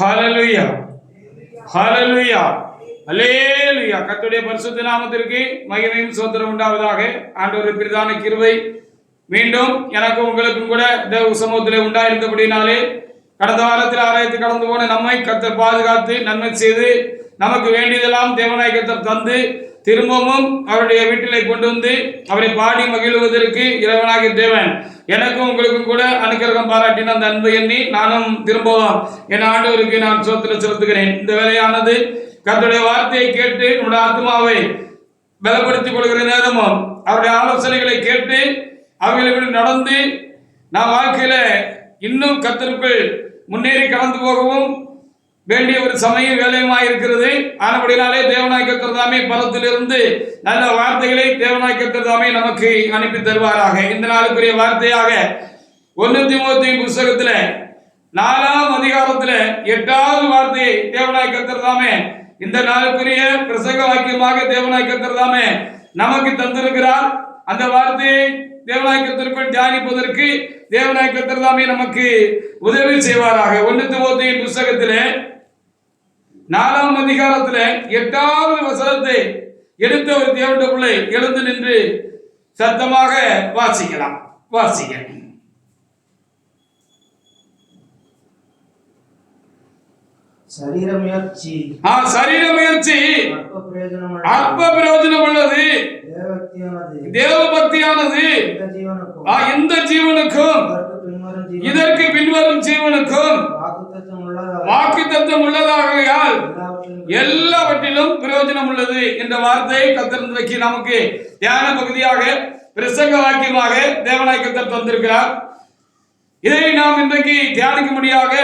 ஹல்லேலூயா, ஹல்லேலூயா, அல்லேலூயா. கர்த்தருடைய பரிசுத்த நாமத்திற்கு மகிமையும் ஸ்தோத்திரம் உண்டாவதாக. ஆண்டவருடைய பிரதான கிருபை மீண்டும் எனக்கும் உங்களுக்கும் கூட தேவ சமூகத்திலே உண்டாயிருந்தபடினாலே கடந்த வாரத்தில் ஆராய்ச்சி கடந்து போன நம்மை கர்த்தர் பாதுகாத்து நன்மை செய்து நமக்கு வேண்டியதெல்லாம் தேவனாய் கர்த்தர் தந்து திரும்பவும் அவருடைய வீட்டிலே கொண்டு வந்து அவரை பாடி மகிழ்வதற்கு இறைவனாகிய தேவன் எனக்கும் உங்களுக்கும் கூட அனுக்கிரகம் பாராட்டின அந்த அன்பை எண்ணி நானும் திரும்பவும் என் ஆண்டவருக்கு நான் ஸ்தோத்திரம் செலுத்துகிறேன். இந்த வேலையானது கர்த்தருடைய வார்த்தையை கேட்டு நம்முடைய ஆத்மாவை பலப்படுத்திக் கொள்கிற நேரமும் அவருடைய ஆலோசனைகளை கேட்டு அவைகளை நடந்து நான் வாழ்க்கையில இன்னும் கர்த்தருக்குள் முன்னேறி கடந்து போகவும் வேண்டிய ஒரு சமயம் வேலையுமாய் இருக்கிறது. ஆனபடினாலே தேவனாய் கர்த்தர் தாமே பரத்திலிருந்து நல்ல வார்த்தைகளை தேவனாய் கர்த்தர் தாமே நமக்கு அனுப்பி தருவாராக. இந்த நாளுக்குரிய வார்த்தையாக 1 தீமோத்தேயு புத்தகத்துல 4ஆம் அதிகாரத்துல 8வது வார்த்தையை தேவனாய் கர்த்தர் தாமே இந்த நாளுக்குரிய பிரசங்க வாக்கியமாக தேவனாய் கர்த்தர் தாமே நமக்கு தந்திருக்கிறார். அந்த வார்த்தையை தேவனாய் கர்த்தருக்குள் தியானிப்பதற்கு தேவனாய் கர்த்தர் தாமே நமக்கு உதவி செய்வாராக. 1 தீமோத்தேயு புத்தகத்திலே 4ஆம் அதிகாரத்துல 8வது வசனத்தை எடுத்த ஒரு தேவனுடைய பிள்ளை எழுந்து நின்று சத்தமாக வாசிக்கலாம். வாசிக்க. சரீர முயற்சி அற்ப பிரயோஜனம் உள்ளது. தேவ பக்தியானது எந்த ஜீவனுக்கும் இதற்கு பின்வரும் ஜீவனுக்கும் வாக்குத்தத்தம் உள்ளதாகையால் எல்லாவற்றிலும் பிரயோஜனம் உள்ளது என்ற வார்த்தையை கர்த்தர் இன்றைக்கு நமக்கு தியான பகுதியாக பிரசங்க வாக்கியமாக தேவனாய் கர்த்தர் தந்திருக்கிறார். இதை நாம் இன்றைக்கு தியானிக்கும்படியாக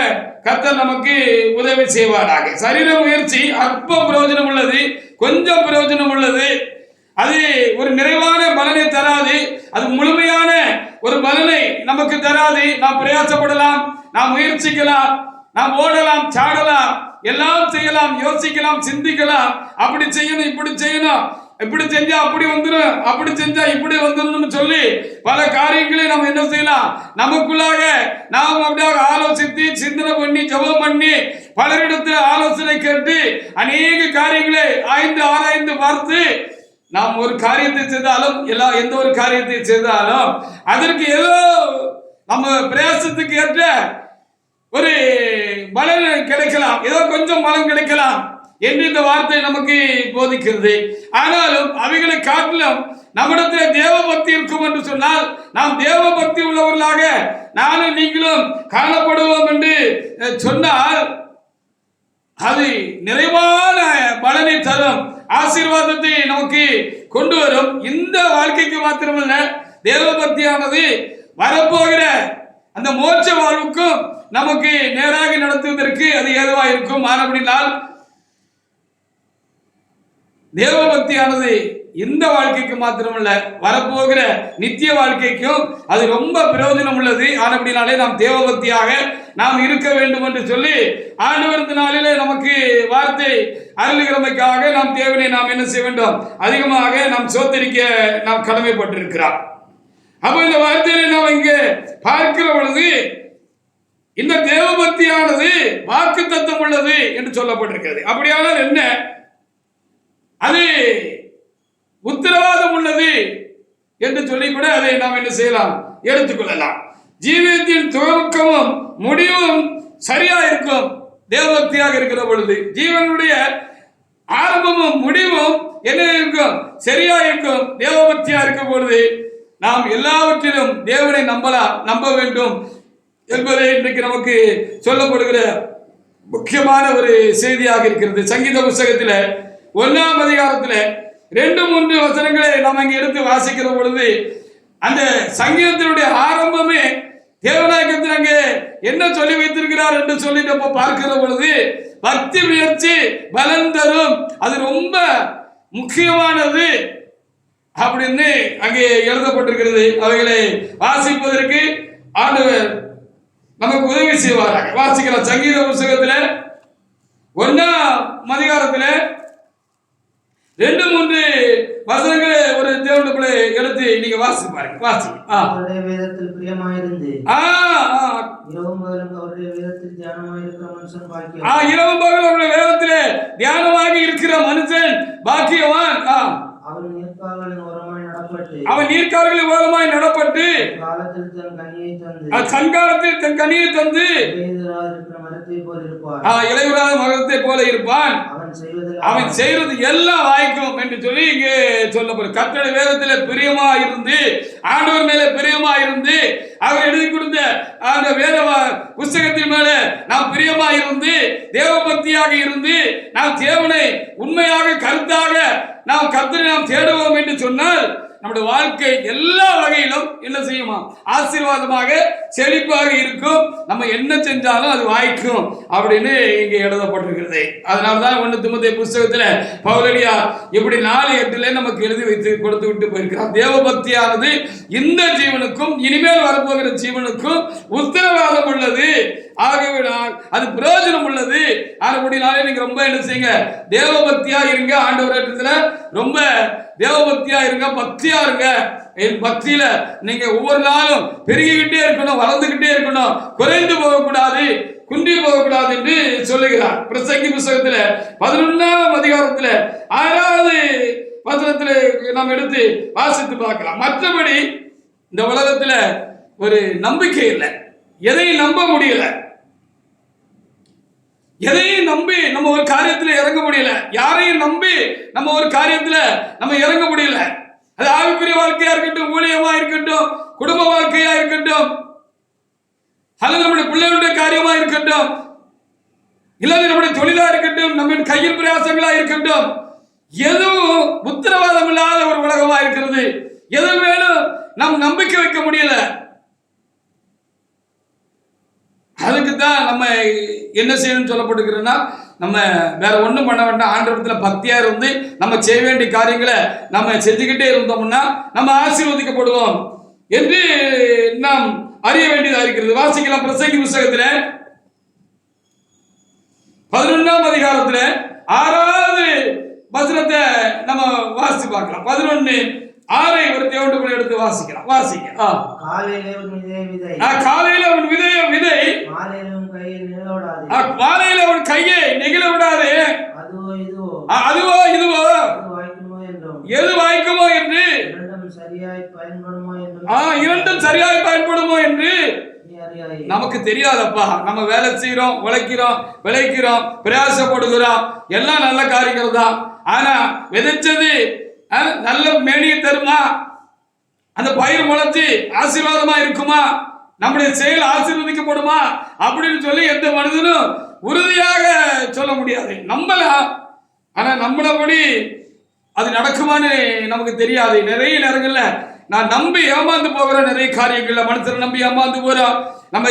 கர்த்தர் நமக்கு உதவி செய்வாராக. சரீர முயற்சி அற்ப பிரயோஜனம் உள்ளது, கொஞ்சம் பிரயோஜனம் உள்ளது. அது ஒரு நிறைவான பலனை தராது, அது முழுமையான ஒரு பலனை நமக்கு தராது. நாம் பிரயாசப்படலாம், நாம் முயற்சிக்கலாம், நாம் ஓடலாம், சாடலாம், எல்லாம் செய்யலாம், யோசிக்கலாம், சிந்திக்கலாம். அப்படி செய்யணும், இப்படி செய்யணும், இப்படி செஞ்சா அப்படி வந்துடும், அப்படி செஞ்சா இப்படி வந்துடும் சொல்லி பல காரியங்களை நாம் என்ன செய்யலாம், நமக்குள்ளாக நாம் அப்படியாக ஆலோசித்து சிந்தனை பண்ணி ஜெபம் பண்ணி பலரிடத்தில் ஆலோசனை கேட்டு அநேக காரியங்களை ஆராய்ந்து பார்த்து நாம் ஒரு காரியத்தை செய்தாலும் எந்த ஒரு காரியத்தை செய்தாலும் அதற்கு ஏதோ நம்ம பிரயாசத்துக்கு ஏற்ற ஒரு பலன் கிடைக்கலாம், ஏதோ கொஞ்சம் பலன் கிடைக்கலாம் என்று இந்த வார்த்தை நமக்கு போதிக்கிறது. ஆனாலும் அவைகளை காட்டிலும் நம்மிடத்தில் தேவ பக்தி இருக்கும் என்று சொன்னால் நாம் தேவ பக்தி உள்ளவர்களாக நானும் நீங்களும் காணப்படுவோம் என்று சொன்னால் அது நிறைவான பலனை தரும், ஆசீர்வாதத்தை நமக்கு கொண்டு வரும். இந்த வாழ்க்கைக்கு மாத்திரமல்ல, தேவ பக்தியானது வரப்போகிற அந்த மோட்ச வாழ்வுக்கும் நமக்கு நேராக நடத்துவதற்கு அது ஏதுவாக இருக்கும். ஆனபடினால் தேவ பக்தியானது இந்த வாழ்க்கைக்கு மாத்திரமல்ல, வரப்போகிற நித்திய வாழ்க்கைக்கும் அது ரொம்ப பிரயோஜனம் உள்ளது. ஆனபடினாலே நாம் தேவ பக்தியாக நாம் இருக்க வேண்டும் என்று சொல்லி ஆண்டவர் நாளிலே நமக்கு வார்த்தை அருளுகிறமைக்காக நாம் தேவனை நாம் என்ன செய்ய வேண்டும், அதிகமாக நாம் சோதரிக்க நாம் கடமைப்பட்டிருக்கிறார். அப்போ இந்த வார்த்தையில நாம் இங்கே பார்க்கிற பொழுது இந்த தேவ பக்தியானது வாக்கு தத்தம் உள்ளது என்று சொல்லப்பட்டிருக்கிறது. அப்படியானால் என்ன, அது உத்தரவாதம் உள்ளது என்று சொல்லி கூட அதை நாம் என்ன செய்யலாம், எடுத்துக்கொள்ளலாம். ஜீவியத்தின் துவக்கமும் முடிவும் சரியா இருக்கும் தேவபக்தியாக இருக்கிற பொழுது. ஜீவனுடைய ஆரம்பமும் முடிவும் என்ன இருக்கும், சரியா இருக்கும் தேவபக்தியா இருக்கும் பொழுது. நாம் எல்லாவற்றிலும் தேவனை நம்ப வேண்டும் என்பதை இன்றைக்கு நமக்கு சொல்லப்படுகிற முக்கியமான ஒரு செய்தியாக இருக்கிறது. சங்கீத புத்தகத்தில் 1ஆம் அதிகாரத்தில் 2-3 வசனங்களை நாம் அங்கே எடுத்து வாசிக்கிற பொழுது அந்த சங்கீதத்தினுடைய ஆரம்பமே தேவனாய் கர்த்தர் அங்கே என்ன சொல்லி வைத்திருக்கிறார் என்று சொல்லிட்டு பார்க்கிற பொழுது பக்தி முயற்சி பலன் தரும், அது ரொம்ப முக்கியமானது அப்படின்னு அங்கே எழுதப்பட்டிருக்கிறது. அவைகளை வாசிப்பதற்கு ஆண்டவர் நமக்கு உதவி செய்வாராக. வாசிக்கலாம். சங்கீத புத்தகத்தில் 1ஆம் அதிகாரத்தில் 2-3 வசனங்களை ஒரு தேவனுடைய பிள்ளை எடுத்து நீங்க வாசி பாருங்க. வாசி. வேதத்தில் பிரியமாயிருந்து இரவும் பகலும் அவருடைய வேதத்தில் தியானமாய் இருக்கிற மனுஷன் பாக்கியவான். இரவும் பகலும் அவருடைய வேதத்திலே தியானமாக இருக்கிற மனுஷன் பாக்கியவான். அவன் நீர்க்கால்களின் ஓரமாய் நடப்பட்டு காலத்தில் தன் கனியை தந்து சங்காலத்தில் தன் கனியை தந்து இலையுதிராதிருக்கிற மரத்தை போல் இருப்பான். இலையுறாத மரத்தை போல இருப்பான். அவன் செய்வது எல்லாம் வாய்க்கும் என்று சொல்லி இங்கே சொல்லப்படும். கர்த்தருடைய வேதத்திலே பிரியமா இருந்து ஆண்டவர் மேல பிரியமா இருந்து அவர் எழுதி கொடுத்த அந்த வேத புஸ்தகத்தின் மேல நாம் பிரியமா இருந்து தேவ பக்தியாக இருந்து நாம் தேவனை உண்மையாக கருத்தாக நாம் கர்த்தரை நாம் தேடுவோம் என்று சொன்னால் நம்முடைய வாழ்க்கை எல்லா வகையிலும் என்ன செய்யுமா? ஆசீர்வாதமாக செழிப்பாக இருக்கும். நம்ம என்ன செஞ்சாலும் அது வாய்க்கும் அப்படின்னு இங்கே எழுதப்பட்டிருக்கிறது. அதனால்தான் 1 தீமோத்தேயு புஸ்தகத்துல பவுலடியார் இப்படி 4:8 நமக்கு எழுதி வைத்து கொடுத்து விட்டு போயிருக்கிறார். தேவ பக்தியானது இந்த ஜீவனுக்கும் இனிமேல் வரப்போகிற ஜீவனுக்கும் உத்தரவாதம் உள்ளது. ஆகவே அது பிரயோஜனம் உள்ளது. அப்படினாலே நீங்க ரொம்ப என்ன செய்யுங்க? தேவ பக்தியா இருங்க. ஆண்டவரிடத்துல ரொம்ப தேவ பக்தியா இருங்க, பக்தியா இருங்க. பக்தியில நீங்க ஒவ்வொரு நாளும் பெருகிக்கிட்டே இருக்கணும், வளர்ந்துகிட்டே இருக்கணும், குறைந்து போகக்கூடாது, குன்றி போகக்கூடாது என்று சொல்லுகிறார். பிரசங்கி புஸ்தகத்துல 11ஆம் அதிகாரத்துல 6வது வசனத்துல நாம் எடுத்து வாசித்து பார்க்கலாம். மற்றபடி இந்த உலகத்துல ஒரு நம்பிக்கை இல்லை, எதையும் நம்ப முடியல, எதையும் நம்பி நம்ம ஒரு காரியத்தில் இறங்க முடியல, யாரையும் நம்பி நம்ம ஒரு காரியத்தில் நம்ம இறங்க முடியல. அது ஆவிக்குரிய வாழ்க்கையா இருக்கட்டும், ஊழியமா இருக்கட்டும், குடும்ப வாழ்க்கையா இருக்கட்டும், அல்லது நம்முடைய பிள்ளைகளுடைய காரியமா இருக்கட்டும், இல்லது நம்முடைய தொழிலா இருக்கட்டும், நம்ம கையில் பிரயாசங்களா இருக்கட்டும், எதுவும் உத்தரவாதம் இல்லாத ஒரு உலகமா இருக்கிறது. எது மேலும் நாம் நம்பிக்கை வைக்க முடியல. அதுக்கு தான் நம்ம என்ன செய்யணும்னு சொல்லப்பட்டிருக்கிறோம்னா, நம்ம வேற ஒன்றும் பண்ண வேண்டாம். ஆண்டவரத்தில் பக்தியா இருந்து நம்ம செய்ய வேண்டிய காரியங்களை நம்ம செஞ்சுக்கிட்டே இருந்தோம்னா நம்ம ஆசீர்வதிக்கப்படுவோம் என்று நாம் அறிய வேண்டியதாக இருக்கிறது. வாசிக்கலாம். பிரசங்கி புஸ்தகத்தில் 11ஆம் அதிகாரத்துல 6வது வசனத்தை நம்ம வாசித்து பார்க்கலாம். 11:6 ஒரு தேவனுக்குள்ள எடுத்து வாசிக்கலாம். வாசிக்க. காலையில அவன் விதை, காலையில அவன் விதை, மாலையில அவன் கையை நெகிழ விடாதே. அதுவோ இதுவோ எது வாய்க்குமோ என்று, இரண்டும் சரியாய் பயன்படுமோ என்று நமக்கு தெரியாதப்பா. நம்ம வேலை செய்யறோம், உழைக்கிறோம், விளைக்கிறோம், பிரயாசப்படுகிறோம், எல்லாம் நல்ல காரியங்கள் தான். ஆனா விதைச்சது நல்ல மேனியை தருமா? அந்த பயிர் முளைச்சு ஆசீர்வாதமா இருக்குமா? நம்முடைய செயல் ஆசீர்வதிக்கப்படுமா அப்படின்னு சொல்லி எந்த மனிதனும் உறுதியாக சொல்ல முடியாது. நம்பலாம், ஆனா நம்மளபடி அது நடக்குமான்னு நமக்கு தெரியாது. நிறைய நேரங்கள்ல நான் நம்பி ஏமாந்து போகிறோம். நிறைய காரியங்கள்ல மனுஷரை நம்பி ஏமாந்து போறோம். நம்ம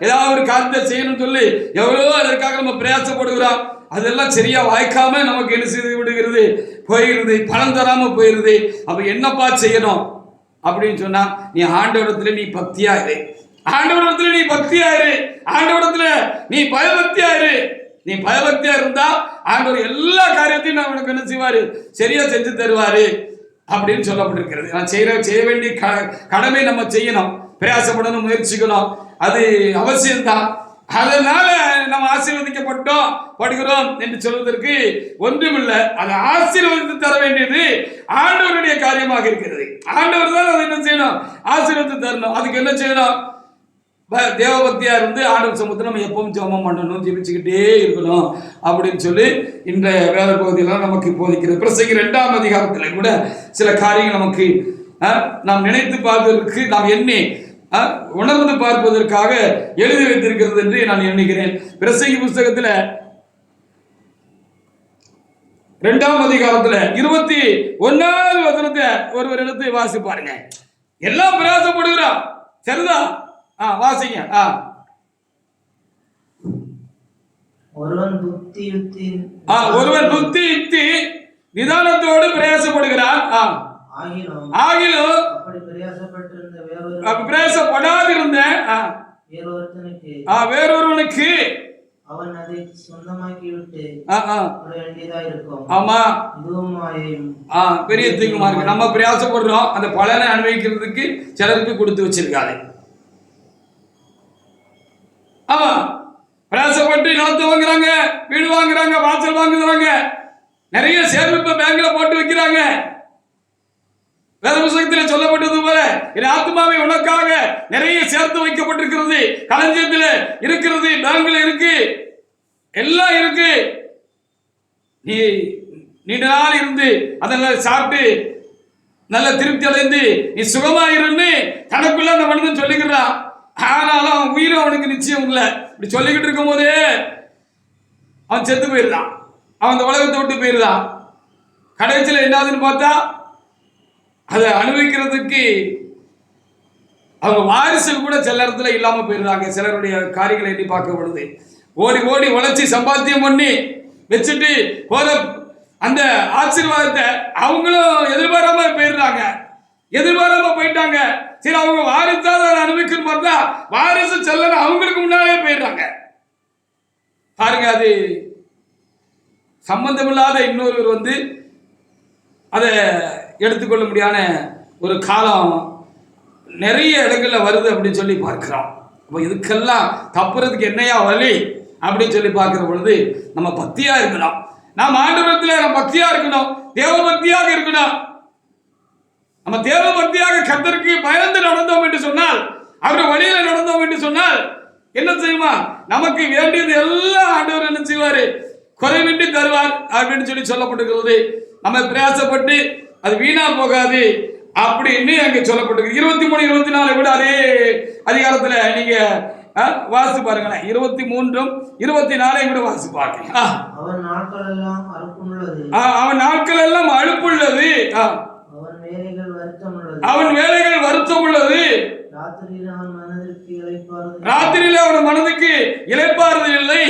ஏதாவது ஒரு காரியத்தை செய்யணும்னு சொல்லி எவ்வளவோ அதற்காக நம்ம பிரயாசப்படுகிறோம். அதெல்லாம் சரியா வாய்க்காம நமக்கு என்ன செய்து விடுகிறது? போயிடுது, பலன் தராம போயிடுது. அப்ப என்னப்பா செய்யணும் அப்படின்னு சொன்னா, நீ ஆண்டவரிடத்துல நீ பக்தியா இரு, ஆண்டவரிடத்துல நீ பக்தியா இரு, ஆண்டவரிடத்துல நீ பயபக்தியா இரு. நீ பயபக்தியா இருந்தா ஆண்டவர் எல்லா காரியத்தையும் நான் உனக்கு என்ன செய்வாரு? சரியா செஞ்சு தருவாரு அப்படின்னு சொல்லப்பட்டிருக்கிறது. நான் செய்ய வேண்டிய கடமை நம்ம செய்யணும், பிரயாசப்படணும், முயற்சிக்கணும், அது அவசியம்தான். அதனால நம்ம ஆசீர்வதிக்கப்பட்டோம் படுகிறோம் என்று சொல்வதற்கு ஒன்றுமில்லை. அதை ஆசீர்வதித்து தர வேண்டியது ஆண்டவருடைய காரியமாக இருக்கிறது. ஆண்டவர் தான் அதை என்ன செய்யணும்? ஆசீர்வதித்து தரணும். அதுக்கு என்ன செய்யணும்? தேவபக்தியா இருந்து ஆண்டவர் சமூகத்தை நம்ம எப்பவும் ஜெபம் பண்ணணும், ஜெபிச்சுக்கிட்டே இருக்கணும் அப்படின்னு சொல்லி இந்த வேத பகுதியெல்லாம் நமக்கு போதிக்கிறது. பிரசங்கி 2ஆம் அதிகாரத்தில் கூட சில காரியங்கள் நமக்கு நாம் நினைத்து பார்ப்பதற்கு, நாம் எண்ணி உணர்ந்து பார்ப்பதற்காக எழுதி வைத்திருக்கிறது என்று நான் எண்ணுகிறேன். பிரசங்கி புஸ்தகத்தில் 2ஆம் அதிகாரத்துல 21வது வசனத்தை ஒருவர் எடுத்து வாசி பாருங்க. எல்லாம் பிரயாசப்படுகிறோம், சரிதான், வாசிங்க. ஒருவன் புத்தி யுக்தி நிதானத்தோடு பிரயாசப்படுகிறான். ஆகிலும் பிரயாசப்படாதிருந்த வேறொருவனுக்கு அவன் அதை சொந்தமாக்கி விட்டு வேண்டியதாயிருக்கும். ஆமா, பெரிய தீங்குமா இருக்கு. நம்ம பிரயாசப்படுறோம், அந்த பலனை அனுபவிக்கிறதுக்கு சிலருக்கு கொடுத்து வச்சிருக்காரு. ஆமா, பிரயாசப்பட்டு நிலத்தை வாங்குறாங்க, வீடு வாங்குறாங்க, வாசல் வாங்குறாங்க, நிறைய சேமிப்பு பேங்க்ல போட்டு வைக்கிறாங்க. வேத புத்தகத்தில் சொல்லப்பட்டது போல என் ஆத்மாவை உனக்காக நிறைய சேர்த்து வைக்கப்பட்டிருக்கிறது, களஞ்சியத்தில் இருக்கிறது, பேங்க்ல இருக்கு, எல்லாம் இருக்கு. நீ நீண்ட நாள் இருந்து அதெல்லாம் சாப்பிட்டு நல்ல திருப்தி அடைந்து நீ சுகமாயிருன்னு தனக்குள்ள அந்த மனிதன் சொல்லிக்கிறான். ஆனாலும் அவன் உயிரும் அவனுக்கு நிச்சயம் இல்லை. இப்படி சொல்லிக்கிட்டு இருக்கும் போதே அவன் செத்து போயிருந்தான், அவன் அந்த உலகத்தை விட்டு போயிருந்தான். கடைசியில் என்னாதுன்னு பார்த்தா அதை அனுபவிக்கிறதுக்கு அவங்க வாரிசுகள் கூட சில இடத்துல இல்லாம போயிருந்தாங்க. சிலருடைய காரியங்களை எண்ணி பார்க்க பொழுது ஓடி ஓடி உழைச்சி சம்பாத்தியம் பண்ணி வச்சுட்டு போற அந்த ஆசீர்வாதத்தை அவங்களும் எதிர்பாராம போயிடுறாங்க, எதிர்பாராம போயிட்டாங்க. சரி, அவங்க வாரிசாத அனுபவிக்கணும் பார்த்தா வாரிசு செல்ல அவங்களுக்கு முன்னாலே போயிடுறாங்க. பாருங்க, அது சம்பந்தமில்லாத இன்னொருவர் வந்து அதை எடுத்துக்கொள்ள முடியாத ஒரு காலம் நிறைய இடங்கள்ல வருது அப்படின்னு சொல்லி பார்க்கிறோம். அப்போ இதுக்கெல்லாம் தப்புறதுக்கு என்னையா வழி அப்படின்னு சொல்லி பார்க்கிற பொழுது நம்ம பக்தியா இருக்கணும். நாம் ஆண்டவரத்தில் நம்ம பக்தியா இருக்கணும், தேவ பக்தியாக இருக்கணும். நம்ம தேவ பக்தியாக கர்த்தருக்கு பயந்து நடந்தோம் என்று சொன்னால், அவர் வழியில நடந்தோம் என்று சொன்னால் என்ன செய்யுமா, நமக்கு வேண்டியது எல்லாம் ஆண்டவர் என்ன செய்வாரு, குறைவின்றி தருவார் அப்படின்னு சொல்லி சொல்லப்பட்டிருக்கிறது. நம்ம பிரயாசப்பட்டு அது வீணா போகாது அப்படின்னு அங்க சொல்லப்பட்டிருக்கு. 23, 24 கூட அதே அதிகாரத்துல நீங்க வாசி பாருங்களேன். 23, 24 கூட வாசி பாருங்க. அவன் நாட்கள் எல்லாம் அலுப்புள்ளது, அவன் நாட்கள் எல்லாம் அலுப்புள்ளது, அவன் வேலைகள் வருத்தம் உள்ளது, அவன் வேலைகள் வருத்தம் உள்ளது, ராத்திரியில் அவன் மனதிற்கு இளைப்பாறுதல், ராத்திரியில அவன் மனதுக்கு இளைப்பாறுதல் இல்லை.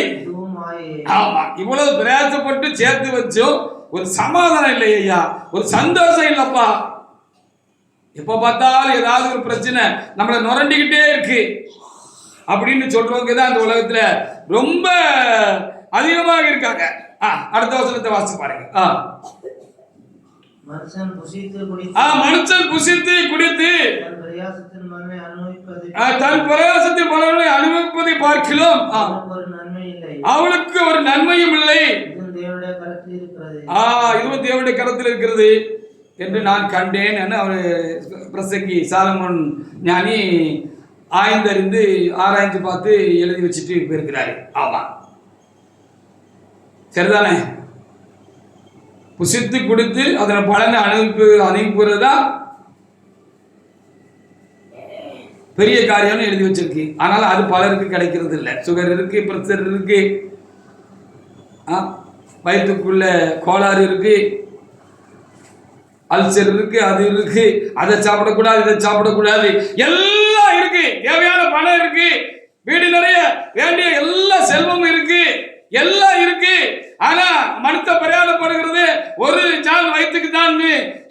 ஆமா, இவ்வளவு பிரயாசப்பட்டு சேர்த்து வச்சோம், ஒரு சமாதானம் இல்லை ஐயா, ஒரு சந்தோஷம் இல்லப்பா. எப்ப பார்த்தாலும் ஏதாவது ஒரு பிரச்சனை நம்மளை நுரண்டிக்கிட்டே இருக்கு அப்படின்னு சொல்றவங்க தான் அந்த உலகத்துல ரொம்ப அதிகமாக இருக்காங்க. அடுத்த வசனத்தை வாசி பாருங்க. மனுஷன் புசித்து குடித்து தன் பிரயாசத்தின் பலனை அனுபவிப்பதை பார்க்கலாம் அவளுக்கு ஒரு நன்மையும் இல்லை. இதுவும் தேவனுடைய கரத்தில் இருக்கிறது என்று நான் கண்டேன் என்று அவர் பிரசங்கி சாலமோன் ஞானி ஆய்ந்தறிந்து ஆராய்ந்து பார்த்து எழுதி வச்சுட்டு போயிருக்கிறாரு. ஆமா, சரிதானே? புசித்து குடித்து அதன் பலனை அனுப்புறதுதான் பெரிய காரியம்னு எழுதி வச்சிருக்கு. ஆனால் அது பலருக்கு கிடைக்கிறது இல்லை. சுகர் இருக்கு, பிரஷர் இருக்கு, வயிற்றுக்குள்ள கோளாறு இருக்கு, அல்சர் இருக்கு, அது இருக்கு, அதை சாப்பிடக்கூடாது, இதை சாப்பிடக்கூடாது, எல்லாம் இருக்கு. தேவையான பணம் இருக்கு, வீடு நிறைய வேண்டிய எல்லா செல்வமும் இருக்கு, எல்லாம் இருக்கு. ஆனா மனுத்த பிரயாணப்படுகிறது ஒரு ஜான் வயிற்றுக்கு தான்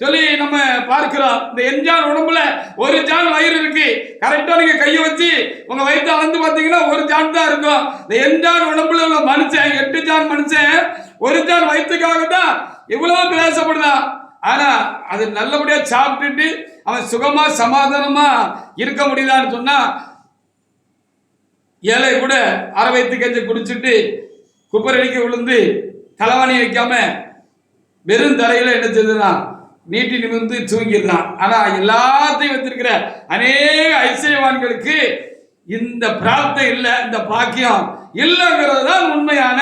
சொல்லி நம்ம பார்க்கிறோம். இந்த எஞ்சான் உடம்புல ஒரு ஜான் வயிறு இருக்கு. கரெக்டா நீங்க கையை வச்சு உங்க வயிற்று அளந்து பார்த்தீங்கன்னா ஒரு ஜான் தான் இருக்கும். இந்த எஞ்சான் உடம்புல உள்ள மனுஷன் 8 ஜான் மனுஷன் ஒரு ஜான் வயிற்றுக்காக தான் இவ்வளவு பிரயாசப்படுதான். ஆனா அது நல்லபடியா சாப்பிட்டுட்டு அவன் சுகமா சமாதானமா இருக்க முடியுதான்னு சொன்னா, ஏழை கூட அரை வயிற்று கஞ்சி குடிச்சிட்டு குப்பரடிக்க விழுந்து தலைவாணி வைக்காம வெறும் தரையில என்ன செய்யுதுன்னா நீட்டி நிமிர்ந்து தூங்கிடுறான். ஆனா எல்லாத்தையும் வச்சிருக்கிற அநேக ஐஸ்வர்யவான்களுக்கு இந்த பிராப்தம் இல்லை, இந்த பாக்கியம் இல்லைங்கிறது தான் உண்மையான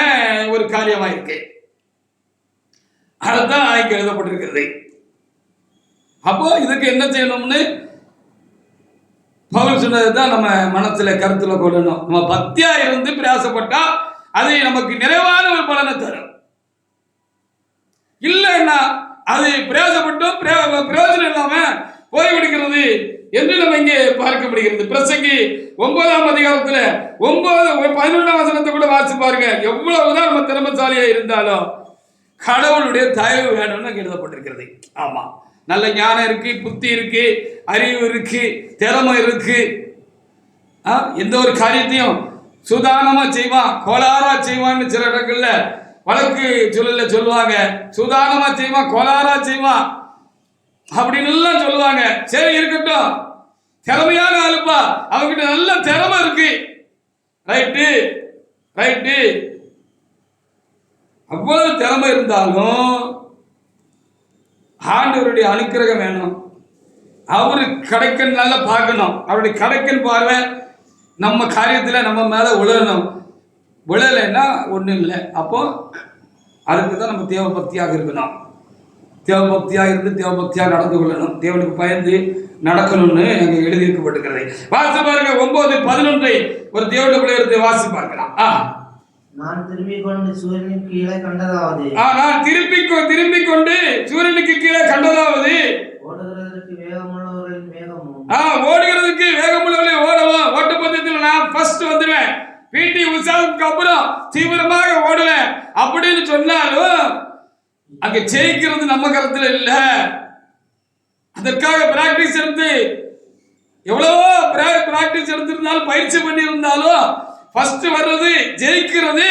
ஒரு காரியமா இருக்கு. அதுதான் இங்க எழுதப்பட்டிருக்கிறது. அப்போ இதுக்கு என்ன செய்யணும்னு பவுல் சொன்னதுதான் நம்ம மனசுல கருத்துல கொள்ளணும். நம்ம பக்தியா இருந்து பிரயாசப்பட்டா அது நமக்கு நிறைவான ஒரு பலனை தரும். இல்லைன்னா அது பிரயாசப்பட்டும் பிரயோஜனம் இல்லாம போய்விடுகிறது என்று நம்ம இங்கே பார்க்கப்படுகிறது. பிரசங்கி 9ஆம் அதிகாரத்துல 11ஆம் வசனத்தை கூட வாசி பாருங்க. எவ்வளவுதான் நம்ம திறமைசாலியா இருந்தாலும் கடவுளுடைய தயவு வேணும்னு எழுதப்பட்டிருக்கிறது. ஆமா, நல்ல ஞானம் இருக்கு, புத்தி இருக்கு, அறிவு இருக்கு, திறமை இருக்கு, எந்த ஒரு காரியத்தையும் சுதானமா செய்வான், கோளாரா செய்வான்னு சில இடங்கள்ல வழக்கு சொல்லுவாங்க. சுதானமா செய்வான், கோளாரா செய்வான் அப்படின்னு எல்லாம் சொல்லுவாங்க. சரி இருக்கட்டும், திறமையான ஆளுப்பா, அவங்கிட்ட நல்ல திறமை இருக்கு, ரைட்டு ரைட்டு. அவ்வளவு திறமை இருந்தாலும் ஆண்டவருடைய அனுக்கிரகம் வேணும். அவரு கடைக்கன் நல்லா பார்க்கணும். அவருடைய கடைக்கன் பார்வை நம்ம காரியத்துல நம்ம மேல விழணும். விழலைன்னா ஒண்ணும் இல்லை. அப்போ அதுக்கு தான் நம்ம தேவபக்தியாக இருக்கணும். தேவபக்தியாக இருந்து தேவபக்தியாக நடந்து கொள்ளணும். தேவனுக்கு பயந்து நடக்கணும்னு அங்கே எழுதியிருக்கப்பட்டிருக்கிறது. வாசி பாருங்க 9:11 ஒரு தேவனுடைய பிள்ளையை வாசி பார்க்கலாம். நான் திரும்பிக் கொண்டு சூரியனுக்கு கீழே கண்டதாவது, நான் திரும்பிக் கொண்டு சூரியனுக்கு கீழே கண்டதாவது, ஓடுகிறதற்கு வேகமுள்ளவர்களின் வேகமும், ஓடுகிறதுக்கு வேகமுள்ளவர்களே ஓடுவோம். ஓட்டப்பந்தயத்தில் நான் ஃபர்ஸ்ட் வந்துடுவேன், பிடி உஷாவுக்கு அப்புறம் தீவிரமாக ஓடுவேன் அப்படின்னு சொன்னாலும் அங்க ஜெயிக்கிறது நம்ம கருத்துல இல்ல. அதற்காக பிராக்டிஸ் எடுத்து எவ்வளவோ பிராக்டிஸ் எடுத்திருந்தாலும் பயிற்சி பண்ணி இருந்தாலும் ஃபர்ஸ்ட் வர்றது ஜெயிக்கிறது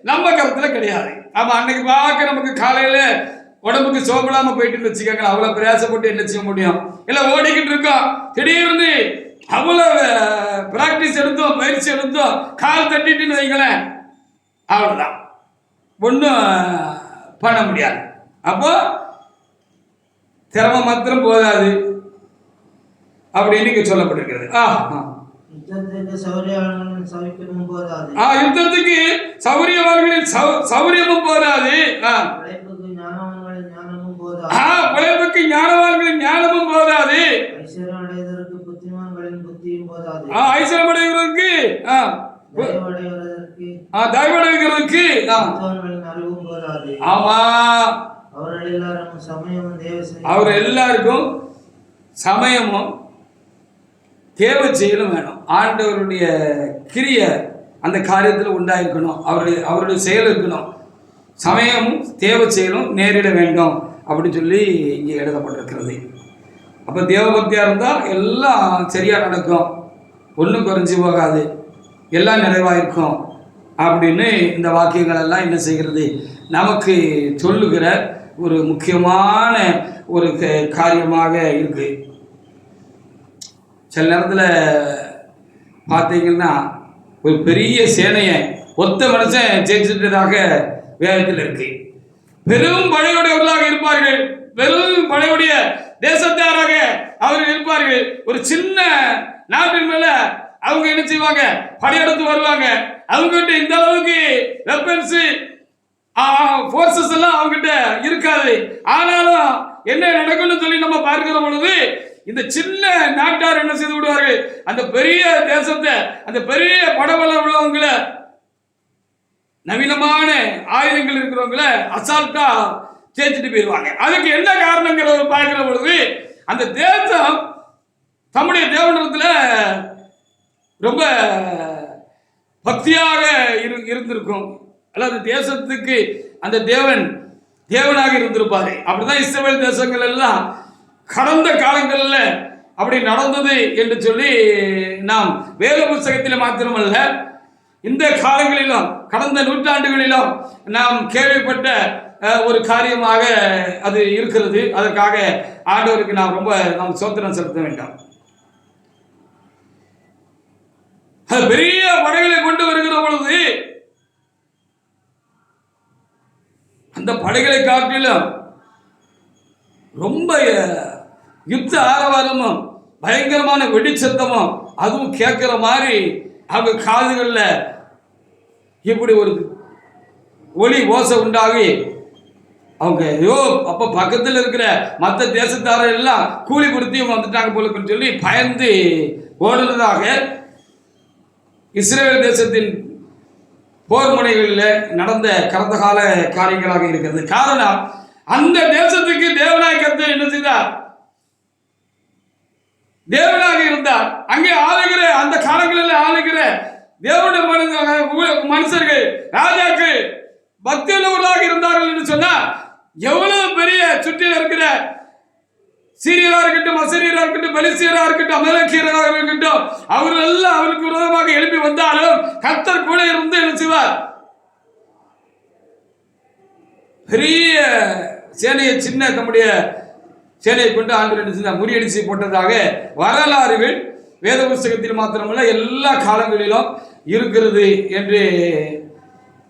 நம்ம கருத்துல கிடையாது. ஆமா, அன்னைக்கு பார்க்க நமக்கு காலையில உடம்புக்கு சோம்பலாம போயிட்டு வச்சுக்கோங்க, அவ்வளவு பிரயாசப்பட்டு என்ன செய்ய முடியும்? இல்ல ஓடிக்கிட்டு இருக்கோம், திடீர்னு அவ்வளவு பிராக்டிஸ் எடுத்தோம் பயிற்சி எடுத்தோம் கால் தட்டிட்டுன்னு வைங்களேன், அவ்வளவுதான், ஒன்றும் பண்ண முடியாது. அப்போ திறமை மாத்திரம் போதாது அப்படின்னு இங்க சொல்லப்பட்டிருக்கிறது. யுத்தத்துக்கு சௌரியவான்களின் சவிக்கமும் போதாது, யுத்தத்துக்கு சௌரியவான்களின் சௌரியமும் போதாது, பிழைப்புக்கு ஞானவான்களின் ஞானமும் போதாது, பிழைப்புக்கு ஞானவான்களின் ஞானமும் போதாது, ஐஸ்வர்யம் அடைவதற்கு புத்திமான்களின் புத்தியும் போதாது, ஐஸ்வர்யம் அடைவதற்கு தயவடைவதற்கு அறிவும் போதாது. ஆமா, அவர் எல்லாருக்கும் சமயமும் தேவ செயலும் வேணும். ஆண்டவருடைய கிரிய அந்த காரியத்தில் உண்டாயிருக்கணும். அவருடைய செயல் இருக்கணும். சமயமும் தேவ செயலும் நேரிட வேண்டும் அப்படின்னு சொல்லி இங்கே எழுதப்பட்டிருக்கிறது. அப்போ தேவபக்தியாக இருந்தால் எல்லாம் சரியாக நடக்கும், ஒன்றும் குறைஞ்சி போகாது, எல்லாம் நிறைவாயிருக்கும் அப்படின்னு இந்த வாக்கியங்கள் எல்லாம் என்ன செய்கிறது, நமக்கு சொல்லுகிற ஒரு முக்கியமான ஒரு காரியமாக இருக்கு. சில நேரத்தில் பார்த்தீங்கன்னா ஒரு பெரிய சேனையை ஒத்த மனுஷன் ஜெயிச்சிட்டதாக வேதத்தில் இருக்கு. பெரும் படையுடையவர்களாக இருப்பார்கள், பெரும் படையுடைய தேசத்தாராக அவர்கள் இருப்பார்கள். ஒரு சின்ன நாட்டின் மேல அவங்க என்ன செய்வாங்க, படையெடுத்து வருவாங்க. அவங்ககிட்ட இந்த அளவுக்கு வெப்பன்ஸ் போர்சஸ் எல்லாம் அவங்ககிட்ட இருக்காது. ஆனாலும் என்ன நடக்கும்னு சொல்லி நம்ம பார்க்கிற பொழுது இந்த சின்ன நாட்டார் என்ன செய்து விடுவார்கள், அந்த பெரிய தேசத்தை, அந்த பெரிய படபலம் உள்ளவங்களை, நவீனமான ஆயுதங்கள் இருக்கிறவங்கள அசால்ட்டா ஜெயிச்சுட்டு போயிடுவாங்க. அதுக்கு என்ன காரணங்கிறத பார்க்கிற பொழுது அந்த தேசம் தம்முடைய தேவனிடத்துல ரொம்ப பக்தியாக இருந்திருக்கும். அல்லது தேசத்துக்கு அந்த தேவனாக இருந்திருப்பாரு. அப்படிதான் இஸ்ரவேல் தேசங்கள் எல்லாம் கடந்த காலங்களில் அப்படி நடந்தது என்று சொல்லி நாம் வேத புத்தகத்தில் மாத்திரமல்ல இந்த காலங்களிலும் கடந்த நூற்றாண்டுகளிலும் நாம் கேள்விப்பட்ட ஒரு காரியமாக அது இருக்கிறது. அதற்காக ஆண்டவருக்கு நாம் ரொம்ப சோத்திரம் செலுத்த வேண்டும். பெரிய படைகளை கொண்டு வருகிற பொழுது அந்த படைகளை காட்டிலும் ரொம்ப யுத்த ஆரவாரமும் பயங்கரமான வெடிச்சத்தமும் அதுவும் கேட்கிற மாதிரி அவங்க காதுகளில் இப்படி ஒரு ஒளி ஓசை உண்டாகி அவங்க அப்போ பக்கத்தில் இருக்கிற மற்ற தேசத்தாரர் எல்லாம் கூலி கொடுத்தியும் வந்துட்டாங்க போலுக்குன்னு சொல்லி பயந்து ஓடுனதாக இஸ்ரேல் தேசத்தின் போர் முனைகளில் நடந்த கடந்த கால காரியங்களாக இருக்கிறது. காரணம், அந்த தேசத்துக்கு தேவனாய் கர்த்தர் என்ன செய்தார், தேவனாக இருந்தார். அங்கே ஆளுகிற அந்த காலங்களில் ஆளுகிற தேவனுடைய மனுஷர்கள் ராஜாக்கள் பக்தியுள்ளவர்களாக இருந்தார்கள் என்று சொன்னால் எவ்வளவு பெரிய சுற்றில் இருக்கிற சீரியரா இருக்கட்டும், அசரியரா இருக்கட்டும், பெலிஸ்தியரா இருக்கட்டும், அமலேக்கியராக இருக்கட்டும், அவர்கள் எல்லாம் அவருக்கு விரோதமாக எழுப்பி வந்தாலும் கர்த்தர் கூட இருந்து என்ன செய்வார், பெரிய சேனையை சின்ன தம்முடைய சேனையை கொண்டு ஆண்டு என்ன செய்தார், முறியடிச்சு போட்டதாக வரலாறுகள் வேத புத்தகத்தில் மாத்திரமல்ல எல்லா காலங்களிலும் இருக்கிறது என்று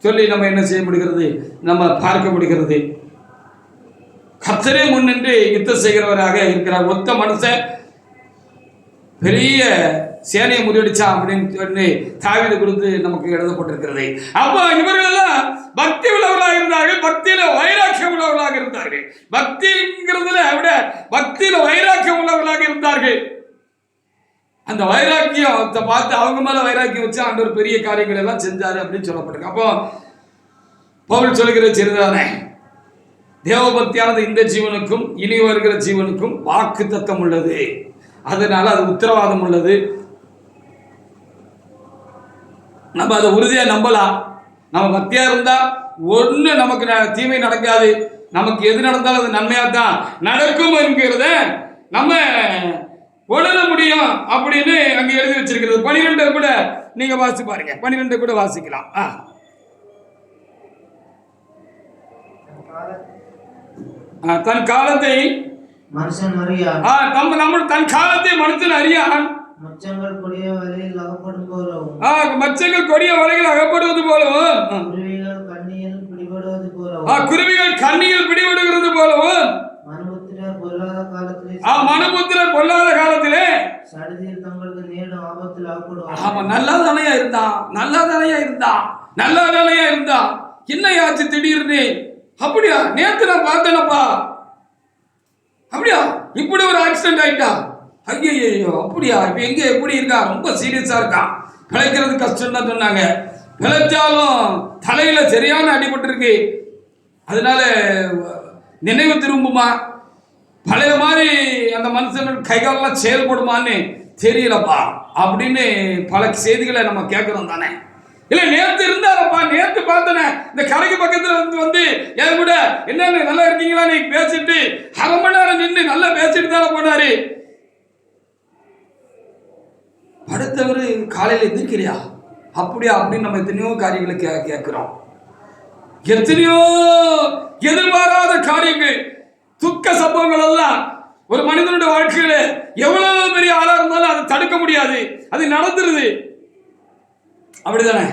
சொல்லி நம்ம என்ன செய்ய முடிகிறது, நம்ம பார்க்க முடிகிறது. கர்த்தரே முன்னின்று யுத்தம் செய்கிறவராக இருக்கிறார். ஒத்த மனுஷன் பெரிய சேனையை முறியடிச்சான் அப்படின்னு சொல்லி தாவீது கொடுத்து நமக்கு எழுதப்பட்டிருக்கிறது. அப்போ இவர்கள் எல்லாம் பக்தி உள்ளவர்களாக இருந்தார்கள், பக்தியில வைராக்கியம் உள்ளவர்களாக இருந்தார்கள். பக்திங்கிறதுல விட பக்தியில வைராக்கியம் உள்ளவர்களாக இருந்தார்கள். அந்த வைராக்கியத்தை பார்த்து அவங்க மேல வைராக்கியம் வச்சு ஆண்டவர் பெரிய காரியங்கள் எல்லாம் செஞ்சாரு அப்படின்னு சொல்லப்பட்டிருக்கு. அப்போ பவுல் சொல்கிற சரிதானே, தேவபக்தியானது இந்த ஜீவனுக்கும் இனி வருகிற ஜீவனுக்கும் வாக்கு தத்தம் உள்ளது, அதனால அது உத்தரவாதம் உள்ளது. நம்ம அதை உறுதியா நம்பலாம். நம்ம பக்தியா இருந்தா ஒண்ணு நமக்கு தீமை நடக்காது, நமக்கு எது நடந்தாலும் அது நன்மையா தான் நடக்கும் என்கிறத நம்ம உணர முடியும் அப்படின்னு அங்க எழுதி வச்சிருக்கிறது. 12 கூட நீங்க வாசி பாருங்க, 12 கூட வாசிக்கலாம். தன் காலத்தை மனுஷன் அறியான், தன் காலத்தை மனுஷன் அறியான், மச்சங்கள் கொடிய வலையில் அகப்படும் போலவும், மச்சங்கள் கொடிய வலையில் அகப்படுவது போலவும், குருவிகள் கண்ணியில் பிடிபடுவது போலவும், குருவிகள் கண்ணியில் பிடிபடுகிறது போலவும், மனுபுத்திரர் பொல்லாத காலத்திலே சடுதியில் தங்களுக்கு நேரிடும் ஆபத்தில் அகப்படுவார். ஆமா, நல்லதானையா இருந்தா என்ன ஆச்சு திடீர்னு? அப்படியா, நேத்து நான் பார்த்தேனப்பா, அப்படியா இப்படி ஒரு ஆக்சிடென்ட் ஆயிட்டா, ஐயோ அப்படியா, இப்ப எங்க எப்படி இருக்கா, ரொம்ப சீரியஸா இருக்கா, பிழைக்கிறது கஷ்டம் தான் சொன்னாங்க. பிழைச்சாலும் தலையில சரியான அடிபட்டு இருக்கு, அதனால நினைவு திரும்புமா, பழைய மாதிரி அந்த மனுஷன் கைகாலெல்லாம் செயல்படுமான்னு தெரியலப்பா அப்படின்னு பல செய்திகளை நம்ம கேட்கிறோம் தானே. இல்ல நேத்து இருந்தாரப்பா, நேத்து பார்த்தனே இந்த கரைக்கு பக்கத்துல வந்து என் கூட என்னன்னு நல்லா இருக்கீங்களா நீ பேசிட்டு அரை மணி நேரம் நின்று நல்லா பேசிட்டு தானே போனாரு. அடுத்தவரு காலையில எதிர்க்கிறியா, அப்படியா அப்படின்னு நம்ம எத்தனையோ காரியங்களை கேட்கிறோம். எத்தனையோ எதிர்பாராத காரியங்கள், துக்க சம்பவங்கள் எல்லாம் ஒரு மனிதனுடைய வாழ்க்கையில எவ்வளவு பெரிய ஆளா இருந்தாலும் அதை தடுக்க முடியாது, அது நடந்துருது. அப்படிதானே?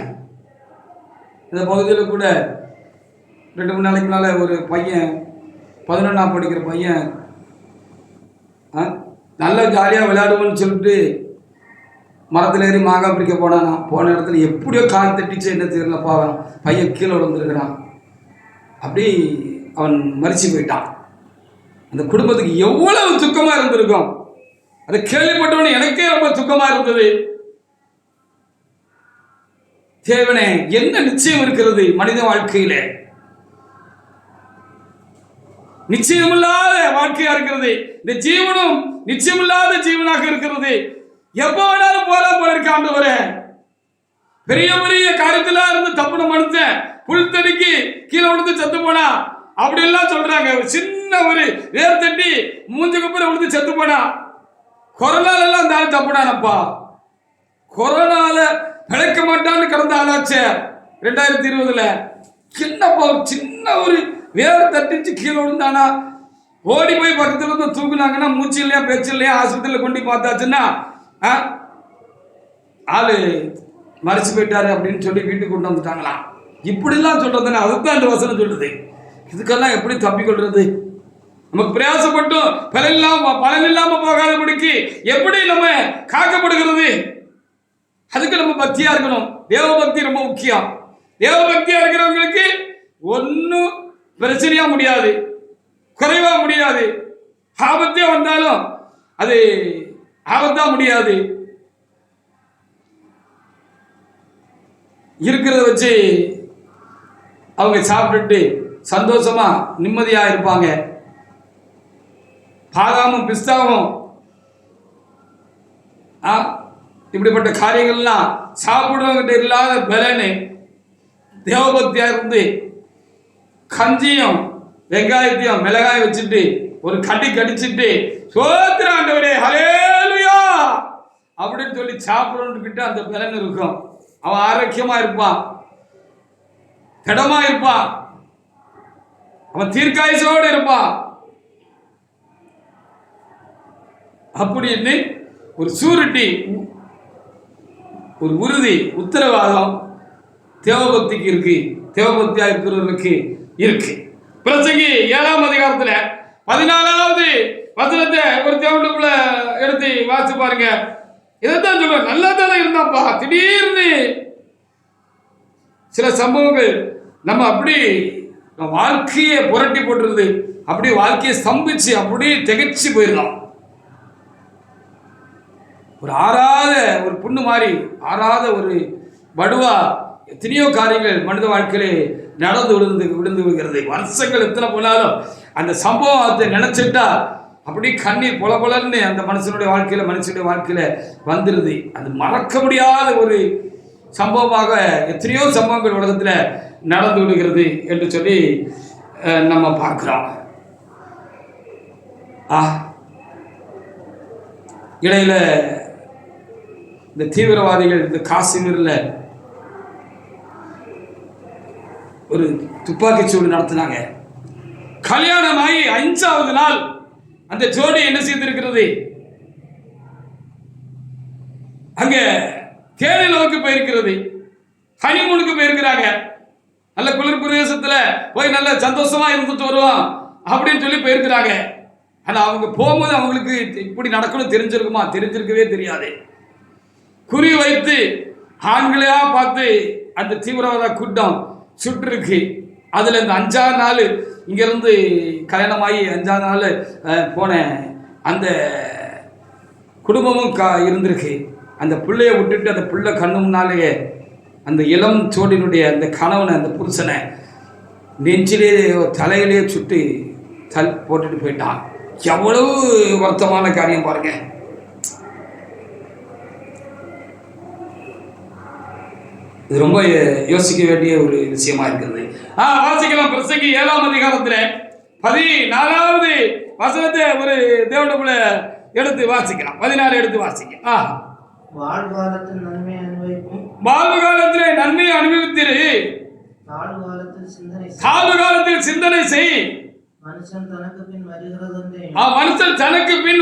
இந்த பகுதியில் கூட 2-3 நாளைக்கு முன்னால ஒரு பையன் 11ஆம் படிக்கிற பையன் நல்லா ஜாலியாக விளையாடுவோன்னு சொல்லிட்டு மரத்தில் ஏறி மாங்காய் பிடிக்க போனானா. போன இடத்துல எப்படியோ கால் தட்டிச்சு என்ன தெரியலப்பா, பையன் கீழே விழுந்துருக்கிறான். அப்படி அவன் மரிச்சு போயிட்டான். அந்த குடும்பத்துக்கு எவ்வளவு துக்கமா இருந்திருக்கும். அதை கேள்விப்பட்டவனே எனக்கே ரொம்ப துக்கமா இருந்தது. தேவனே, என்ன நிச்சயம் இருக்கிறது மனித வாழ்க்கையில? நிச்சயமில்லாத வாழ்க்கையா இருக்கிறது. இந்த ஜீவனும் நிச்சயமில்லாத ஜீவனாக இருக்கிறது. எப்ப வேணாலும் போலாம் போல இருக்க ஆண்டவரே. பெரிய பெரிய காரியத்துல இருந்து தப்புன மனுஷன் புல் தடிக்கு கீழே விழுந்து செத்து போனா அப்படி எல்லாம் சொல்றாங்க. சின்ன ஒரு வேர் தட்டி மூஞ்சுக்கு அப்புறம் விழுந்து செத்து போனா. கொரோனால எல்லாம் அந்த ஆள் தப்புனானப்பா. கொரோனால பிழைக்க மாட்டான்னு கடந்த ஆளாச்சே 2020. சின்னப்பா ஒரு சின்ன ஒரு வேர் தட்டிச்சு கீழே விழுந்தானா, ஓடி போய் பக்கத்துல இருந்து தூக்குனாங்கன்னா மூச்சு இல்லையா பேச்சு இல்லையா ஆஸ்பத்திரியில கொண்டு பார்த்தாச்சுன்னா ஆளு மறைச்சு போயிட்டாரு அப்படின்னு சொல்லி வீட்டுக்கு கொண்டு வந்துட்டாங்களாம். இப்படிலாம் சொல்றதுன்னா அதுதான் இந்த வசனம் சொல்லுது. இதுக்கெல்லாம் எப்படி தப்பிக்கொள்றது? நமக்கு பிரயாசப்பட்டும் பலன் இல்லாம போகாதபடிக்கு எப்படி நம்ம காக்கப்படுகிறது? அதுக்கு நம்ம பக்தியா இருக்கணும். தேவ பக்தி ரொம்ப முக்கியம். தேவ பக்தியா இருக்கிறவங்களுக்கு ஒன்னும் பிரச்சனையா முடியாது, குறைவா முடியாது. ஆபத்தே வந்தாலும் அது ஆபத்தா முடியாது. இருக்கிறத வச்சு அவங்க சாப்பிட்டுட்டு சந்தோஷமா நிம்மதியா இருப்பாங்க. பாதாமும் பிஸ்தாவும் இப்படிப்பட்ட காரியங்கள்லாம் சாப்பிடுறவங்கிட்ட இல்லாத பலனு தேவபக்தியா இருந்து கஞ்சியும் வெங்காயத்தையும் மிளகாய் வச்சுட்டு ஒரு கடிச்சிட்டு சோத்திர ஆண்டவரே ஹல்லேலூயா அப்படின்னு சொல்லி சாப்பிடுறவன்கிட்ட அந்த பலன் இருக்கும். அவன் ஆரோக்கியமா இருப்பான், திடமா இருப்பான், அவன் தீர்க்காயுசோடு இருப்பான். அப்படின்னு ஒரு சூரிட்டி ஒரு உறுதி, உத்தரவாதம் தேவபக்திக்கு இருக்கு, தேவபக்தியா இருக்கிறவர்களுக்கு இருக்கு. பிரசங்கி 7ஆம் அதிகாரத்துல 14வது வசனத்தை ஒரு தேவனுக்குள்ள எடுத்து வாசிச்சு பாருங்க. இதைத்தான் சொல்ற, நல்லா தானே இருந்தாப்பா, திடீர்னு சில சம்பவங்கள் நம்ம அப்படி வாழ்க்கையை புரட்டி போட்டுருது, அப்படி வாழ்க்கையை ஸ்தம்பிச்சு அப்படி திகைச்சு போயிடலாம். ஒரு ஆறாத ஒரு புண்ணு மாதிரி, ஆறாத ஒரு வடுவா எத்தனையோ காரியங்கள் மனித வாழ்க்கையிலே நடந்து விழுந்து விடுகிறது. வருஷங்கள் எத்தனை போனாலும் அந்த சம்பவத்தை நினைச்சிட்டா அப்படி கண்ணீர் பொல பொலன்னு அந்த மனுஷனுடைய வாழ்க்கையில வந்துருது. அது மறக்க முடியாத ஒரு சம்பவமாக எத்தனையோ சம்பவங்கள் உலகத்தில் நடந்து விடுகிறது என்று சொல்லி நம்ம பார்க்கிறோம். இடையில இந்த தீவிரவாதிகள் இந்த காஷ்மீர்ல ஒரு துப்பாக்கிச்சூடு நடத்தினாங்க. கல்யாணமாகி 5வது நாள் அந்த ஜோடி என்ன செய்திருக்கிறது, அங்க தேனிலவுக்கு போயிருக்கிறது, ஹனிமூனுக்கு போயிருக்கிறாங்க. நல்ல குளிர் பிரதேசத்துல போய் நல்ல சந்தோஷமா இருந்துட்டு வருவோம் அப்படின்னு சொல்லி போயிருக்கிறாங்க. ஆனா அவங்க போகும்போது அவங்களுக்கு இப்படி நடக்கணும் தெரிஞ்சிருக்குமா? தெரிஞ்சிருக்கவே தெரியாது. குறி வைத்து ஆண்களையா பார்த்து அந்த தீவிரவாத கூட்டம் சுற்றிருக்கு. அதுல இந்த 5ஆவது நாள் இங்கிருந்து கல்யாணமாகி 5ஆவது நாள் போன அந்த குடும்பமும் இருந்திருக்கு. அந்த பிள்ளைய விட்டுட்டு அந்த பிள்ளை கண்ணு முன்னாலேயே அந்த இளம் சோடினுடைய அந்த கணவனை, அந்த புருஷனை நெஞ்சிலே தலையிலே சுட்டு போட்டுட்டு போயிட்டான். எவ்வளவு வருத்தமான காரியம் பாருங்க. இது ரொம்ப யோசிக்க வேண்டிய ஒரு விஷயமா இருக்கிறது. வாசிக்கலாம். பிரசங்கி 7ஆம் அதிகாரத்துல 14வது வசனத்தை ஒரு தேவனுக்குள்ள எடுத்து வாசிக்கலாம். 14 எடுத்து வாசிக்க. வாழ்வு காலத்தில் நன்மையை அனுபவிக்கும், வாழ்வு காலத்திலே நன்மையை அனுபவித்திரு, தாழ்வு காலத்தில் சிந்தனை செய். மனுஷன் தனக்கு பின்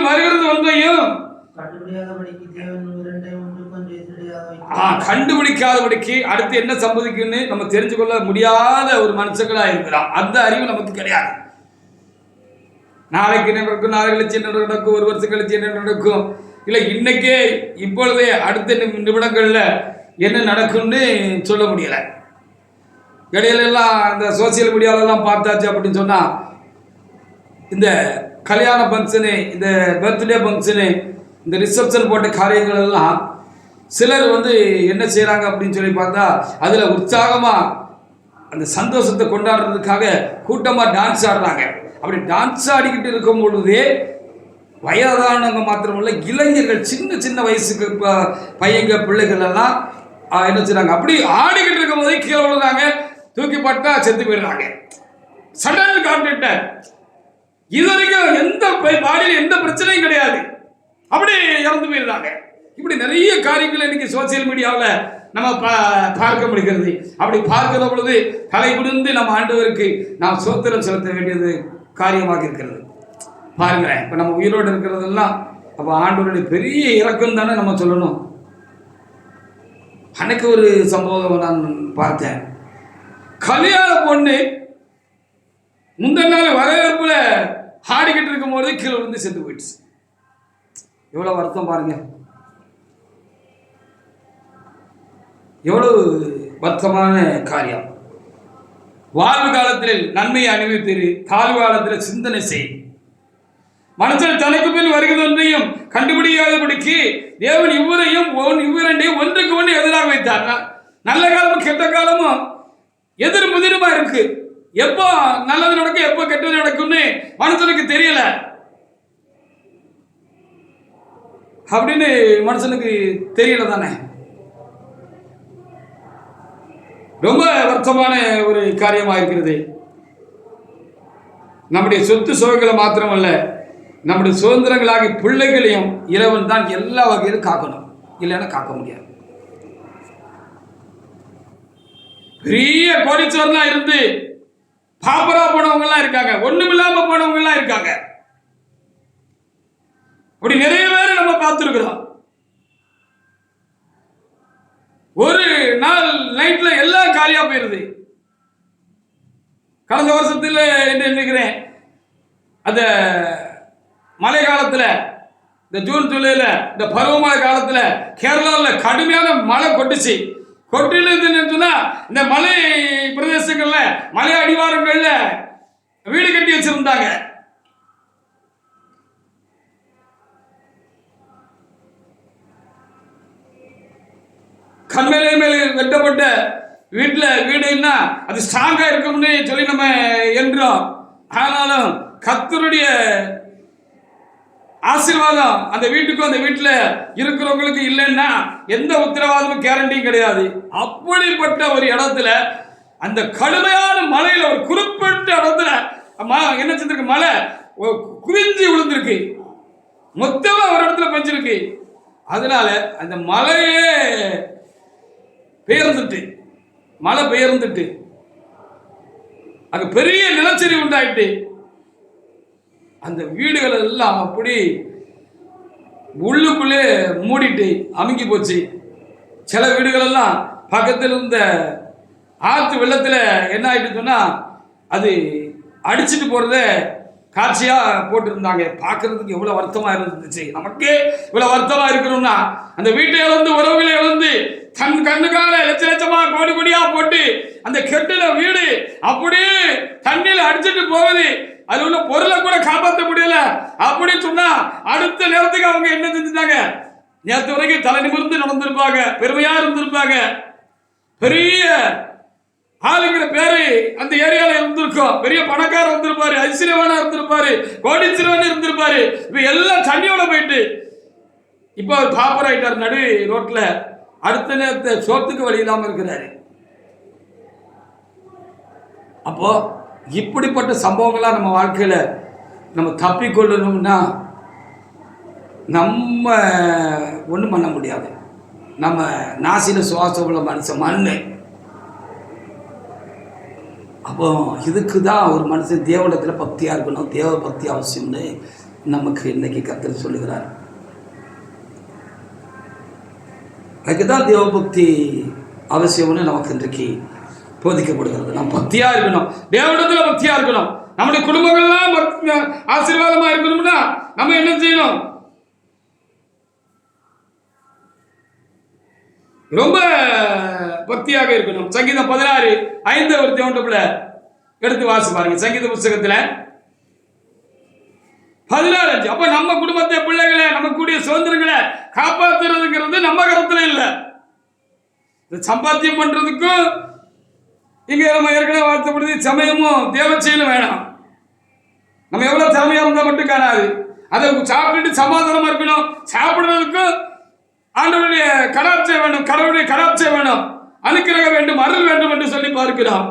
வருகிறது ஒன்றையும் கண்டுபிடிக்காதபடிக்கு தேவன் இரண்டையும் ஒன்றுக்கொன்று எதிரிடையாக கண்டுபிடிக்காதபடிக்கு அடுத்து என்ன சம்பவிக்கும்னு நம்ம தெரிஞ்சு கொள்ள முடியாத ஒரு மனுஷங்களா இருக்கிறோம். அந்த அறிவு நமக்கு கிடையாது. நாளைக்கு என்ன நடக்கும், நாளை கழிச்சு என்ன நடக்கும், ஒரு வருஷம் கழிச்சு என்ன நடக்கும், இல்லை இன்னைக்கே இப்பொழுதே அடுத்த நிமிடங்கள்ல என்ன நடக்கும்னு சொல்ல முடியல. இடையில எல்லாம் இந்த சோசியல் மீடியாலெல்லாம் பார்த்தாச்சு அப்படின்னு சொன்னா, இந்த கல்யாண ஃபங்க்ஷனு, இந்த பர்த்டே ஃபங்க்ஷனு, இந்த ரிசப்ஷன் போட்ட காரியங்கள் எல்லாம் சிலர் என்ன செய்கிறாங்க அப்படின்னு சொல்லி பார்த்தா, அதில் உற்சாகமாக அந்த சந்தோஷத்தை கொண்டாடுறதுக்காக கூட்டமாக டான்ஸ் ஆடுறாங்க. அப்படி டான்ஸ் ஆடிக்கிட்டு இருக்கும் பொழுதே வயதானவங்க மாத்திரமல்ல, இளைஞர்கள், சின்ன சின்ன வயசுக்கு பையங்க பிள்ளைகள் எல்லாம் என்ன செய்றாங்க, அப்படி ஆடிக்கிட்டு இருக்கும் போதே கீழே விழுறாங்க, தூக்கி பட்டா செத்து போயிடுறாங்க. Sudden contact. இது வரைக்கும் எந்த பாடியில் எந்த பிரச்சனையும் கிடையாது, அப்படி இறந்து போயிடுறாங்க. இப்படி நிறைய காரியங்கள் இன்னைக்கு சோசியல் மீடியாவில் நம்ம பார்க்க முடிகிறது. அப்படி பார்க்கிற பொழுது தலை குனிந்து நம்ம ஆண்டவருக்கு நாம் சோத்திரம் செலுத்த வேண்டியது காரியமாக இருக்கிறது. பாருங்களேன், இப்போ நம்ம உயிரோடு இருக்கிறதெல்லாம் அப்போ ஆண்டவருடைய பெரிய இறக்கம் தானே நம்ம சொல்லணும். அன்னைக்கு ஒரு சம்பவம் நான் பார்த்தேன். கல்யாண பொண்ணு முந்தின நாள் வரவேற்புல ஆடிக்கிட்டு இருக்கும் போது கீழே விழுந்து செத்து போயிடுச்சு. எவ்வளவு வருத்தம் பாருங்க, எவ்வளவு வருத்தமான காரியம். வாழ்வு காலத்தில் நன்மையை அனுபவித்திரு, தாழ்வு காலத்தில் சிந்தனை செய். மனுஷன் தனக்கு பின் வருகிறது ஒன்றையும் கண்டுபிடிக்காதபடிக்கு தேவன் இவ்விரண்டையும் ஒன்றுக்கு ஒன்று எதிராக வைத்தார். நல்ல காலமும் கெட்ட காலமும் எதிர் முதிருமா இருக்கு. எப்போ நல்லது நடக்கும், எப்போ கெட்டது நடக்கும்னு மனுஷனுக்கு தெரியல. அப்படின்னு மனுஷனுக்கு தெரியல தானே. ரொம்ப வருத்தமான ஒரு காரியமாக இருக்கிறது. நம்முடைய சொத்து சுகங்களை மாத்திரமல்ல, நம்முடைய சுதந்திரங்களாகிய பிள்ளைகளையும் இறைவன் தான் எல்லா வகையிலும் காக்கணும், இல்லைன்னா காக்க முடியாது. பெரிய கோடீஸ்வரனா இருந்து பாப்பரா போனவங்க எல்லாம் இருக்காங்க, ஒண்ணுமில்லாம போனவங்க எல்லாம் இருக்காங்க. அப்படி நிறைய பேர் நம்ம பார்த்திருக்கிறோம். ஒரு நாள் நைட்ல எல்லாம் காலியா போயிருது. கடந்த வருஷத்துல என்ன நினைக்கிறேன், அந்த மழை காலத்துல, இந்த ஜூன் ஜூலைல இந்த பருவமழை காலத்துல கேரளாவில் கடுமையான மழை கொட்டுச்சு. சொன்னா இந்த மலை பிரதேசங்கள்ல, மலை அடிவாரங்கள்ல வீடு கட்டி வச்சிருந்தாங்க. கண்மேலே மேலே வெட்டப்பட்ட வீடுன்னா அது ஸ்ட்ராங்கா இருக்கும்னு சொல்லி நம்ம என்றோம். ஆனாலும் கர்த்தருடைய ஆசீர்வாதம் அந்த வீட்டுக்கும் அந்த வீட்டில் இருக்கிறவங்களுக்கு இல்லைன்னா எந்த உத்தரவாதமும் கேரண்டியும் கிடையாது. அப்படிப்பட்ட ஒரு இடத்துல அந்த கடுமையான மலையில ஒரு குறிப்பிட்ட இடத்துல என்ன செஞ்சிருக்கு, மலை குவிஞ்சு விழுந்திருக்கு. மொத்தமா ஒரு இடத்துல பெஞ்சிருக்கு. அதனால அந்த மலையே மழை பெயர்ந்துட்டு அங்க பெரிய நிலச்சரிவு உண்டாயிட்டு அந்த வீடுகள் எல்லாம் அப்படி உள்ளுக்குள்ளே மூடிட்டு அமுங்கி போச்சு. சில வீடுகள் எல்லாம் பக்கத்தில் இருந்த ஆற்று வெள்ளத்தில் என்ன ஆயிட்டு சொன்னா அது அடிச்சுட்டு போறத காட்சியா போட்டிருந்தாங்க. பார்க்கறதுக்கு எவ்வளவு வருத்தமா இருந்துச்சு. நமக்கே இவ்வளவு வருத்தமா இருக்கணும்னா அந்த வீட்டை இழந்து, உறவுகளை இழந்து, தன் கண்ணுக்கால லட்ச லட்சமா கோடி கோடியா போட்டு அந்த கெட்டுல வீடு அப்படியே தண்ணியில் அடிச்சுட்டு போகுது. அது உள்ள பொருளை கூட காப்பாற்ற முடியல அப்படின்னு சொன்னா அடுத்த நேரத்துக்கு அவங்க என்ன செஞ்சுட்டாங்க, நேற்று வரைக்கும் தலை நிமிர்ந்து நடந்திருப்பாங்க, பெருமையா இருந்திருப்பாங்க, பெரிய ஆளுங்கிற பேரு அந்த ஏரியால இருந்திருக்கும், பெரிய பணக்காரர் இருந்திருப்பாரு, ஐஸ்வர்யவானா இருந்திருப்பாரு, கோடீஸ்வரன் இருந்திருப்பாரு. இப்ப எல்லாம் தண்ணியோட போயிட்டு இப்ப அவர் பாப்பர் ஆயிட்டார். நடு ரோட்ல அடுத்த நேரத்தை சோத்துக்கு வழி இல்லாம இருக்கிறாரு. அப்போ இப்படிப்பட்ட சம்பவங்கள்லாம் நம்ம வாழ்க்கையில நம்ம தப்பிக்கொள்ளணும்னா நம்ம ஒன்றும் பண்ண முடியாது. நம்ம நாசில சுவாசம் உள்ள மனுஷன் மண்ணு. அப்போ இதுக்கு தான் ஒரு மனுஷன் தேவனிடத்தில் பக்தியாக இருக்கணும், தேவ பக்தி அவசியம்னு நமக்கு இன்னைக்கு கர்த்தர் சொல்லுகிறார். அதுக்கு தான் தேவ பக்தி அவசியம்னு நமக்கு இன்றைக்கு போதிக்கப்படுகிறது. நம்ம பக்தியாக இருக்கணும், தேவனிடத்தில் பக்தியாக இருக்கணும். நம்முடைய குடும்பங்கள்லாம் ஆசீர்வாதமாக இருக்கணும்னா நம்ம என்ன செய்யணும், ரொம்ப பக்தியாக இருக்கணும். சங்கீதம் 16:5 ஒரு தேவண்டப்புல எடுத்து வாசி பாருங்க. சங்கீத புஸ்தகத்துல 16:5. அப்ப நம்ம குடும்பத்தை, பிள்ளைகளை, நமக்கு கூடிய சுதந்திரங்களை காப்பாற்றுறதுங்கிறது நம்ம கருத்துல இல்லை. சம்பாத்தியம் பண்றதுக்கும் இங்க நம்ம ஏற்கனவே வார்த்தைப்படுது, சமயமும் தேவச்செயலும் வேணாம். நம்ம எவ்வளவு திறமையா இருந்தா மட்டும் காணாது. அதை சாப்பிட்டுட்டு சமாதானமா இருக்கணும். சாப்பிடுறதுக்கும் ஆண்டவருடைய கடாட்சை வேணும், கடவுளுடைய கடாட்சை வேணும், அனுக்கிரக வேண்டும், அருள் வேண்டும் என்று சொல்லி பார்க்கிறோம்.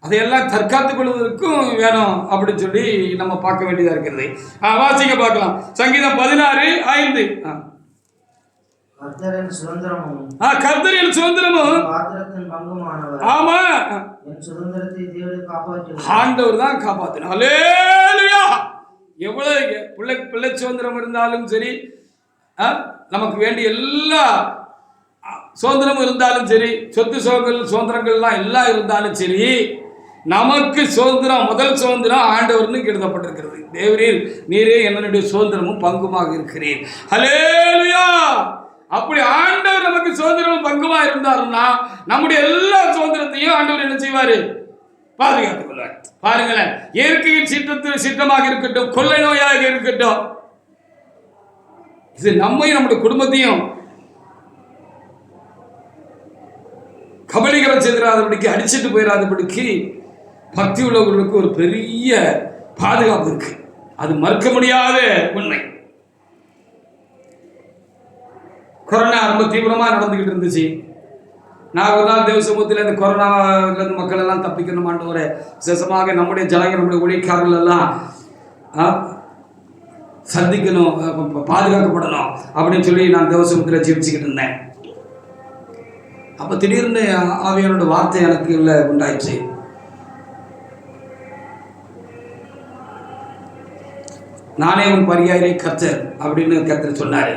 அதையெல்லாம் தற்காத்துக் கொள்வதற்கும் வேணும் அப்படின்னு சொல்லி நம்ம பார்க்க வேண்டியதா இருக்கிறது. வாசிக்க பார்க்கலாம். சங்கீதம் 16:5. கர்த்தரின் சுதந்திரமும் ஆமா, என் சுதந்திரத்தை தேவன் காப்பாற்றுவார். ஆண்டவர் தான் காப்பாற்றினார். அல்லேலூயா. எவ்வளவு பிள்ளை சுதந்திரம் இருந்தாலும் சரி, நமக்கு வேண்டிய எல்லா சுதந்திரமும் இருந்தாலும் சரி, சொத்து சுதந்திரங்கள்லாம் எல்லாம் இருந்தாலும் சரி, நமக்கு சுதந்திரம், முதல் சுதந்திரம் ஆண்டவர்னு எழுதப்பட்டிருக்கிறது. தேவரீர் நீரே என்னுடைய சுதந்திரமும் பங்குமாக இருக்கிறேன். ஹல்லேலூயா. அப்படி ஆண்டவர் நமக்கு சுதந்திரமும் பங்குமா இருந்தாருன்னா நம்முடைய எல்லா சுதந்திரத்தையும் ஆண்டவர் என்ன செய்வாரு, பாதுகாத்துக் கொள்வார். பாருங்களேன், இயற்கையின் சீற்றமாக இருக்கட்டும், கொள்ளை நோயாக இருக்கட்டும், இது நம்மையும் நம்முடைய குடும்பத்தையும் கபலீகரம் செய்திடாதபடிக்கு, அடிச்சுட்டு போயிடாதபடிக்கு பக்தி உள்ளவர்களுக்கு ஒரு பெரிய பாதுகாப்பு இருக்கு. அது மறுக்க முடியாத உண்மை. கொரோனா ரொம்ப தீவிரமா நடந்துகிட்டு இருந்துச்சு. நான் ஒரு நாள் தேவ சமூகத்தில் இந்த கொரோனாவிலிருந்து மக்கள் எல்லாம் தப்பிக்கணும் ஆண்டவரே, விசேஷமாக நம்முடைய ஜனங்கள், நம்முடைய ஊழியக்காரர்கள் எல்லாம் சந்திக்கணும், பாதுகாக்கப்படணும் அப்படின்னு சொல்லி நான் தேவ சமூகத்தில் ஜெபிச்சுக்கிட்டு இருந்தேன். அப்ப திடீர்னு ஆவியானோட வார்த்தை எனக்கு உண்டாயிடுச்சு. நானே உன் பரியாயிரை கர்த்தர் அப்படின்னு கர்த்தர் சொன்னாரு.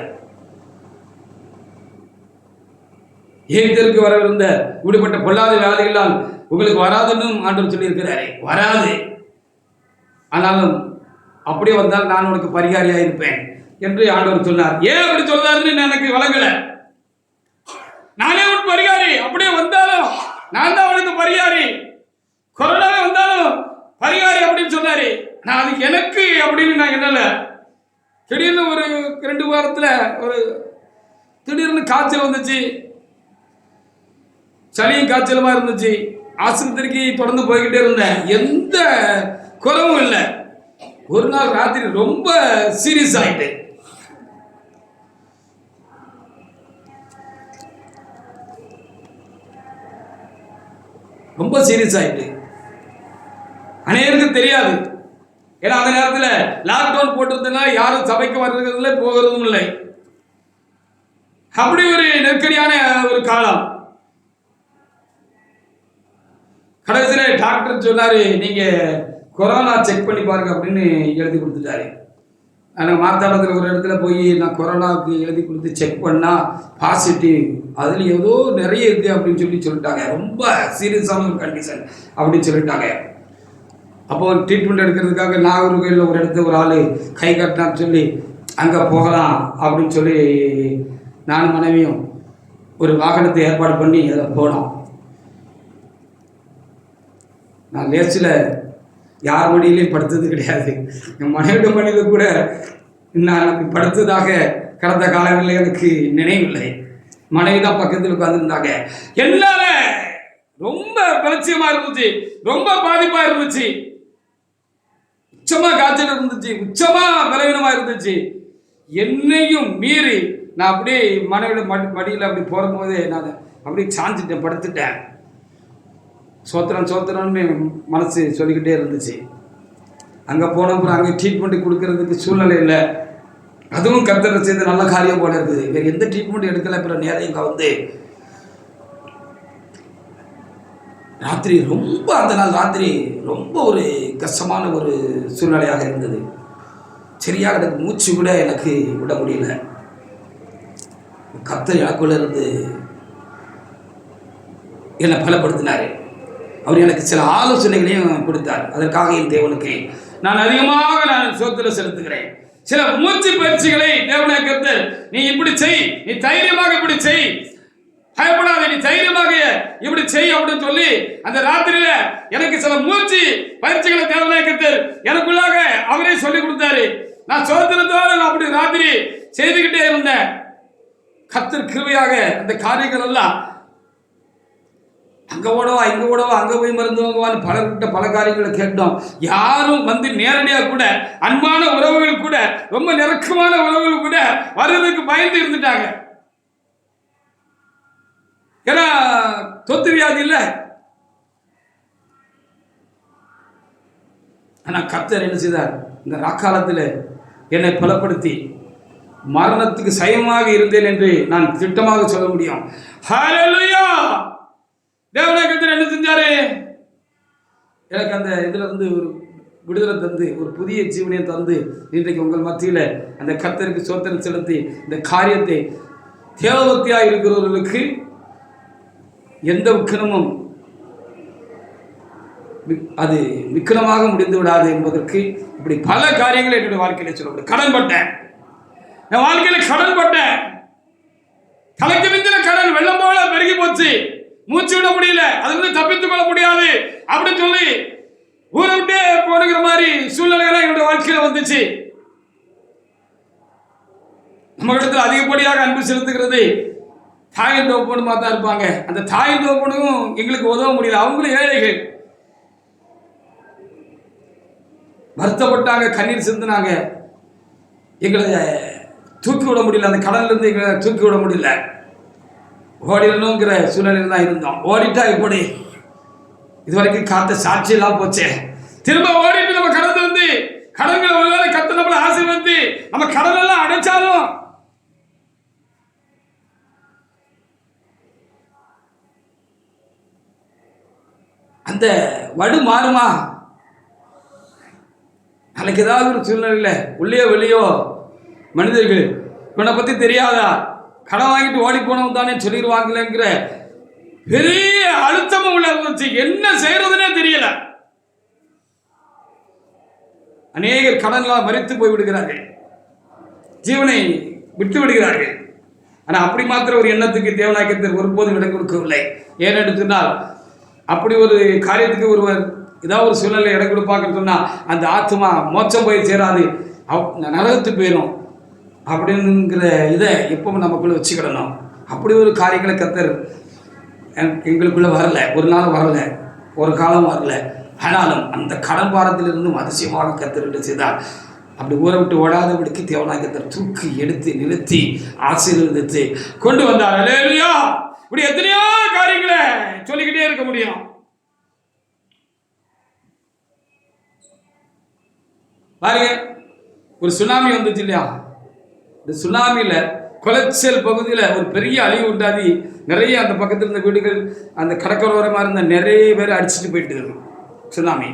எகிப்திற்கு வரவிருந்த இப்படிப்பட்ட பொல்லாத வியாதிகளால் உங்களுக்கு வராதுன்னு ஆண்டவர் சொல்லியிருக்கிறாரே, வராது. ஆனாலும் அப்படியே வந்தால் நான் உனக்கு பரிகாரியாக இருப்பேன் என்று ஆண்டவர் சொன்னார். ஏன் அப்படி சொன்னாருன்னு எனக்கு வழங்கல. நானே உன் பரிகாரி, அப்படியே வந்தாலும் நான் தான் உனக்கு பரிகாரி, கொரோனாவே வந்தாலும் பரிகாரி அப்படின்னு சொன்னாரு. நான் அதுக்கு எனக்கு அப்படின்னு நான் என்னல, திடீர்னு ஒரு 2 வாரத்தில் ஒரு திடீர்னு காய்ச்சல் வந்துச்சு, சளியும் காய்ச்சலுமா இருந்துச்சு. ஆஸ்பத்திரிக்கு தொடர்ந்து போய்கிட்டே இருந்தேன், எந்த குறவும் இல்லை. ஒரு நாள் ராத்திரி ரொம்ப சீரியஸ் ஆயிட்டு, ரொம்ப சீரியஸ் ஆயிட்டு. அநேகருக்கு தெரியாது, ஏன்னா அந்த நேரத்தில் லாக்டவுன் போட்டிருந்ததுனால யாரும் சபைக்கு வர்றதும் இல்லை, போகிறதும் இல்லை. அப்படி ஒரு நெருக்கடியான ஒரு காலம். கடைசியில் டாக்டர் சொன்னாரு, நீங்க கொரோனா செக் பண்ணி பாருங்க அப்படின்னு எழுதி கொடுத்துட்டாரு. நான் மார்த்தாண்டத்தில் ஒரு இடத்துல போய் நான் கொரோனாவுக்கு எழுதி கொடுத்து செக் பண்ணா பாசிட்டிவ், அதில் ஏதோ நிறைய இருக்கு அப்படின்னு சொல்லிட்டாங்க. ரொம்ப சீரியஸான ஒரு கண்டிஷன் அப்படின்னு சொல்லிட்டாங்க. அப்போ ட்ரீட்மெண்ட் எடுக்கிறதுக்காக நாகர்கோயிலில் ஒரு இடத்துல ஒரு ஆள் கை காட்டினான்னு சொல்லி அங்கே போகலாம் அப்படின்னு சொல்லி நானும் மனைவியும் ஒரு வாகனத்தை ஏற்பாடு பண்ணி அதில் போனோம். நான் லேசில் யார் மடியிலையும் படுத்தது கிடையாது. என் மனைவிட மடியில் கூட நான் எனக்கு படுத்ததாக கடந்த காலங்களில் எனக்கு நினைவில்லை. மனைவி தான் பக்கத்தில் உட்காந்துருந்தாங்க. என்னால ரொம்ப பரிச்சயமா இருந்துச்சு, ரொம்ப பாதிப்பா இருந்துச்சு, உச்சமா காய்ச்சல் இருந்துச்சு, உச்சமா பலவீனமா இருந்துச்சு. என்னையும் மீறி நான் அப்படியே மனைவிட மடியில் அப்படி போகும்போதே நான் அப்படியே சாஞ்சிட்டேன், படுத்துட்டேன். சோத்திரம் சோத்திரம்னு மனசு சொல்லிக்கிட்டே இருந்துச்சு. அங்கே போனப்பறம் அங்கே ட்ரீட்மெண்ட் கொடுக்கறதுக்கு சூழ்நிலை இல்லை. அதுவும் கர்த்தர் செய்த நல்ல காரியம் போல இருக்குது. வேறு எந்த ட்ரீட்மெண்ட் எடுக்கல. அப்புறம் நேரம் இங்கே வந்து ராத்திரி ரொம்ப, அந்த நாள் ராத்திரி ரொம்ப ஒரு கஷ்டமான ஒரு சூழ்நிலையாக இருந்தது. சரியாக எனக்கு மூச்சு கூட எனக்கு விட முடியல. கர்த்தர் எனக்குள்ள இருந்து என்னை பலப்படுத்தினார். அவர் எனக்கு சில ஆலோசனைகளையும் கொடுத்தார். அதற்காக என் தேவனுக்கு நான் அதிகமாக சோத்திரம் செலுத்துகிறேன். சில மூச்சு பயிற்சிகளை தேவனை கர்த்தர், நீ இப்படி செய், நீ தைரியமாக இப்படி செய், பயப்படாத, நீ தைரியமாக இப்படி செய் அப்படின்னு சொல்லி அந்த ராத்திரியில எனக்கு சில மூச்சு பயிற்சிகளை தேவனை கர்த்தர் எனக்குள்ளாக அவரே சொல்லி கொடுத்தாரு. நான் சோத்திரத்தோடு நான் அப்படி ராத்திரி செய்துகிட்டே இருந்தேன். கர்த்தர் கிருபையாக அந்த காரியங்கள் எல்லாம் அங்கே ஓடவா இங்கே ஓடவா அங்கே போய் மருந்து வாங்குவான்னு பலர்கிட்ட பல காரியங்களை கேட்டோம். யாரும் வந்து நேரடியாக கூட அன்பான உறவுகள் கூட ரொம்ப நெருக்கமான உறவுகள் கூட வர்றதுக்கு பயந்து இருந்துட்டாங்க. ஏன்னா தொத்து வியாதி இல்லை. ஆனால் கர்த்தர் என்ன செய்தார், இந்த ராக்காலத்தில் என்னை பலப்படுத்தி மரணத்துக்கு சயமாக இருந்தேன் என்று நான் திட்டமாக சொல்ல முடியும். ஹல்லேலூயா! தேவனாகிய கர்த்தர் என்ன செஞ்சாரு, எனக்கு அந்த இதுல இருந்து ஒரு விடுதலை தந்து ஒரு புதிய ஜீவனையை தந்து இன்றைக்கு உங்கள் மத்தியில் அந்த கர்த்தருக்கு சோத்திரம் செலுத்தி இந்த காரியத்தை தேவபக்தியாக இருக்கிறவர்களுக்கு எந்த விக்கனமும் அது விக்கனமாக முடிந்து விடாது என்பதற்கு இப்படி பல காரியங்களை என்னுடைய வாழ்க்கையில சொல்ல முடியும். கடன்பட்டேன், என் வாழ்க்கையில கடன்பட்டேன். தலைக்கு மிஞ்சின கடன் வெள்ளம் போல பெருகி போச்சு. மூச்சு விட முடியல, அதுல தப்பித்துக் கொள்ள முடியாது அப்படின்னு சொல்லி ஊரை விட்டே போடுகிற மாதிரி சூழ்நிலைகள் என்னுடைய வாழ்க்கையில வந்துச்சு. நம்ம இடத்துல அதிகப்படியாக அன்பு செலுத்துகிறது தாயின் தோப்பனுமா தான் இருப்பாங்க. அந்த தாயின் தோப்பனும் எங்களுக்கு உதவ முடியல. அவங்களும் ஏழைகள், வருத்தப்பட்டாங்க, கண்ணீர் சிந்தினாங்க. எங்களை தூக்கி விட முடியல, அந்த கடல்ல இருந்து எங்களை தூக்கி விட முடியல. ஓடிடணுங்கிற சூழ்நிலையில் தான் இருந்தோம். ஓடிட்டா இப்படி இதுவரைக்கும் காத்த சாட்சியெல்லாம் போச்சே. திரும்ப ஓடிட்டு நம்ம கடந்து வந்து கடன்களை ஒருவேளை கத்து நம்மளை ஆசீர்வதித்து நம்ம கடனெல்லாம் அடைச்சாலும் அந்த வடு மாறுமா? நாளைக்கு ஏதாவது ஒரு சூழ்நிலையில் உள்ளேயோ வெளியோ மனிதர்கள் இவனை பற்றி தெரியாதா, கடன் வாங்கிட்டு ஓடி போனவன் தானே சொல்லிடுவாங்களேங்கிற பெரிய அழுத்தமும் உள்ள இருந்துச்சு. என்ன செய்யறதுன்னே தெரியல. அநேகர் கடன்களால் மரித்து போய் விடுகிறார்கள், ஜீவனை விட்டு விடுகிறார்கள். ஆனால் அப்படி மாத்திர ஒரு எண்ணத்துக்கு தேவனாக்கியத்தில் ஒருபோதும் இடம் கொடுக்கவில்லை. ஏனென்று சொன்னால், அப்படி ஒரு காரியத்துக்கு ஒருவர் ஏதாவது ஒரு சூழ்நிலை இடம் கொடுப்பாங்கன்னு சொன்னால் அந்த ஆத்மா மோட்சம் போய் சேராது, நரகத்து போயிடும் அப்படிங்கிற இதை எப்பவும் நமக்குள்ள வச்சுக்கிடணும். அப்படி ஒரு காரியங்களை கர்த்தர் எங்களுக்குள்ள வரல, ஒரு நாள் வரல, ஒரு காலம் வரல. ஆனாலும் அந்த கடன் பாரத்திலிருந்தும் அதிசயமாக கர்த்தர் செய்தார். அப்படி ஊரை விட்டு ஓடாதபடிக்கு தேவனாய் கர்த்தர் தூக்கி எடுத்து நிறுத்தி ஆசீர்வதித்து கொண்டு வந்தார். அல்லேலூயா. இப்படி எத்தனையோ காரியங்களை சொல்லிக்கிட்டே இருக்க முடியும். பாருங்க, ஒரு சுனாமி வந்துச்சு இல்லையா? இந்த சுனாமியில குளச்சல் பகுதியில் ஒரு பெரிய அழிவு உண்டாதி நிறைய அந்த பக்கத்தில் இருந்த வீடுகள், அந்த கடற்கரோரமாக இருந்த நிறைய பேர் அடிச்சுட்டு போயிட்டு இருக்கு சுனாமி.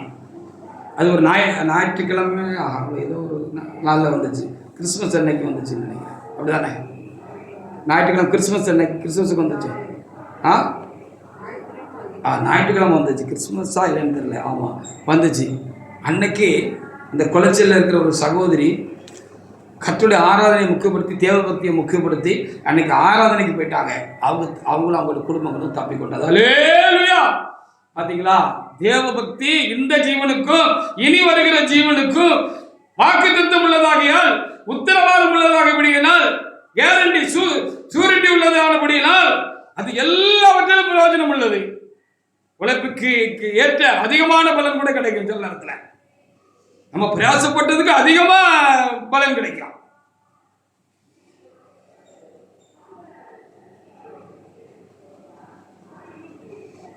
அது ஒரு ஞாயிற்றுக்கிழமை ஏதோ ஒரு நாளில் வந்துச்சு, கிறிஸ்மஸ் அன்னைக்கு வந்துச்சுன்னு நினைக்கிறேன். அப்படிதானே? ஞாயிற்றுக்கிழமை கிறிஸ்மஸ் அன்னைக்கு, கிறிஸ்மஸுக்கு வந்துச்சு. ஞாயிற்றுக்கிழமை வந்துச்சு, கிறிஸ்மஸா இல்லைன்னு தெரியல. ஆமாம், வந்துச்சு. அன்னைக்கு இந்த குளச்சலில் இருக்கிற ஒரு சகோதரி கர்த்தருடைய ஆராதனையை முக்கியப்படுத்தி, தேவபக்தியை முக்கியப்படுத்தி அன்னைக்கு ஆராதனைக்கு போயிட்டாங்க. அவங்களும் அவங்களோட குடும்பங்களும் தப்பிக்கொண்டாங்க. அல்லேலூயா. பார்த்தீங்களா? தேவபக்தி இந்த ஜீவனுக்கும் இனி வருகிற ஜீவனுக்கும் வாக்குத்தத்தம் உள்ளதாகியால், உத்தரவாதம் உள்ளதாகபடியினால், கேரண்டி சூரிட்டி உள்ளதானபடியினால் அது எல்லாவற்றிலும் பிரயோஜனம் உள்ளது. உழைப்புக்கு ஏற்ற அதிகமான பலன் கூட கிடைக்கும். சில நேரத்தில் நம்ம பிரயாசப்பட்டதுக்கு அதிகமா பலன் கிடைக்கும்.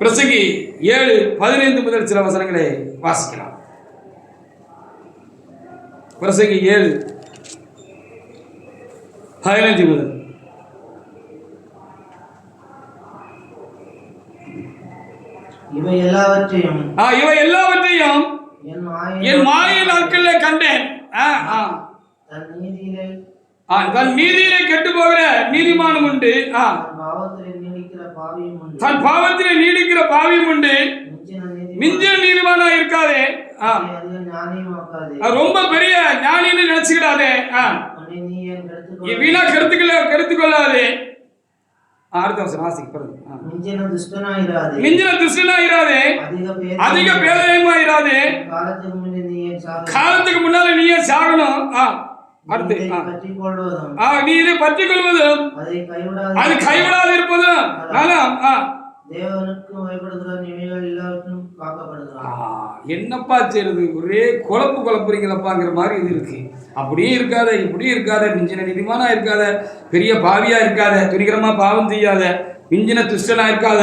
பிரசங்கி 7:15 முதல் சில வசனங்களை வாசிக்கலாம். பிரசங்கி 7:15 முதல். இவை எல்லாவற்றையும் என் மாய நாட்களில் கண்டேன். தன் நீதியிலே கெட்டு போகிற நீதிமானும் உண்டு, தன் பாவத்திலே நீடிக்கிற பாவியும் உண்டு. மிஞ்சின நீதிமானா இருக்காதே, ரொம்ப பெரிய ஞானின்னு நினைச்சுக்கிடாதே, வீணா கெடுத்துக்கொள்ளாதே. அடுத்த வருஷம் வாசிக்கப்படுது. மிஞ்சின துஷ்டனாயிராதே, அதிக பேதையுமாயிராதே, காலத்துக்கு முன்னால நீயே சாகணும். அடுத்து நீ இதை பற்றி கொள்வதும் அது கைவிடாது இருப்பதும் என்னப்பா செய்யறது? ஒரே குழப்புறீங்களப்பாங்கிற மாதிரி இது இருக்கு. அப்படியே இருக்காத, இப்படியும் இருக்காத, மிஞ்சின நீதிமானா இருக்காத, பெரிய பாவியா இருக்காத, துணிகரமா பாவம் செய்யாத, மிஞ்சின துஷ்டனா இருக்காத,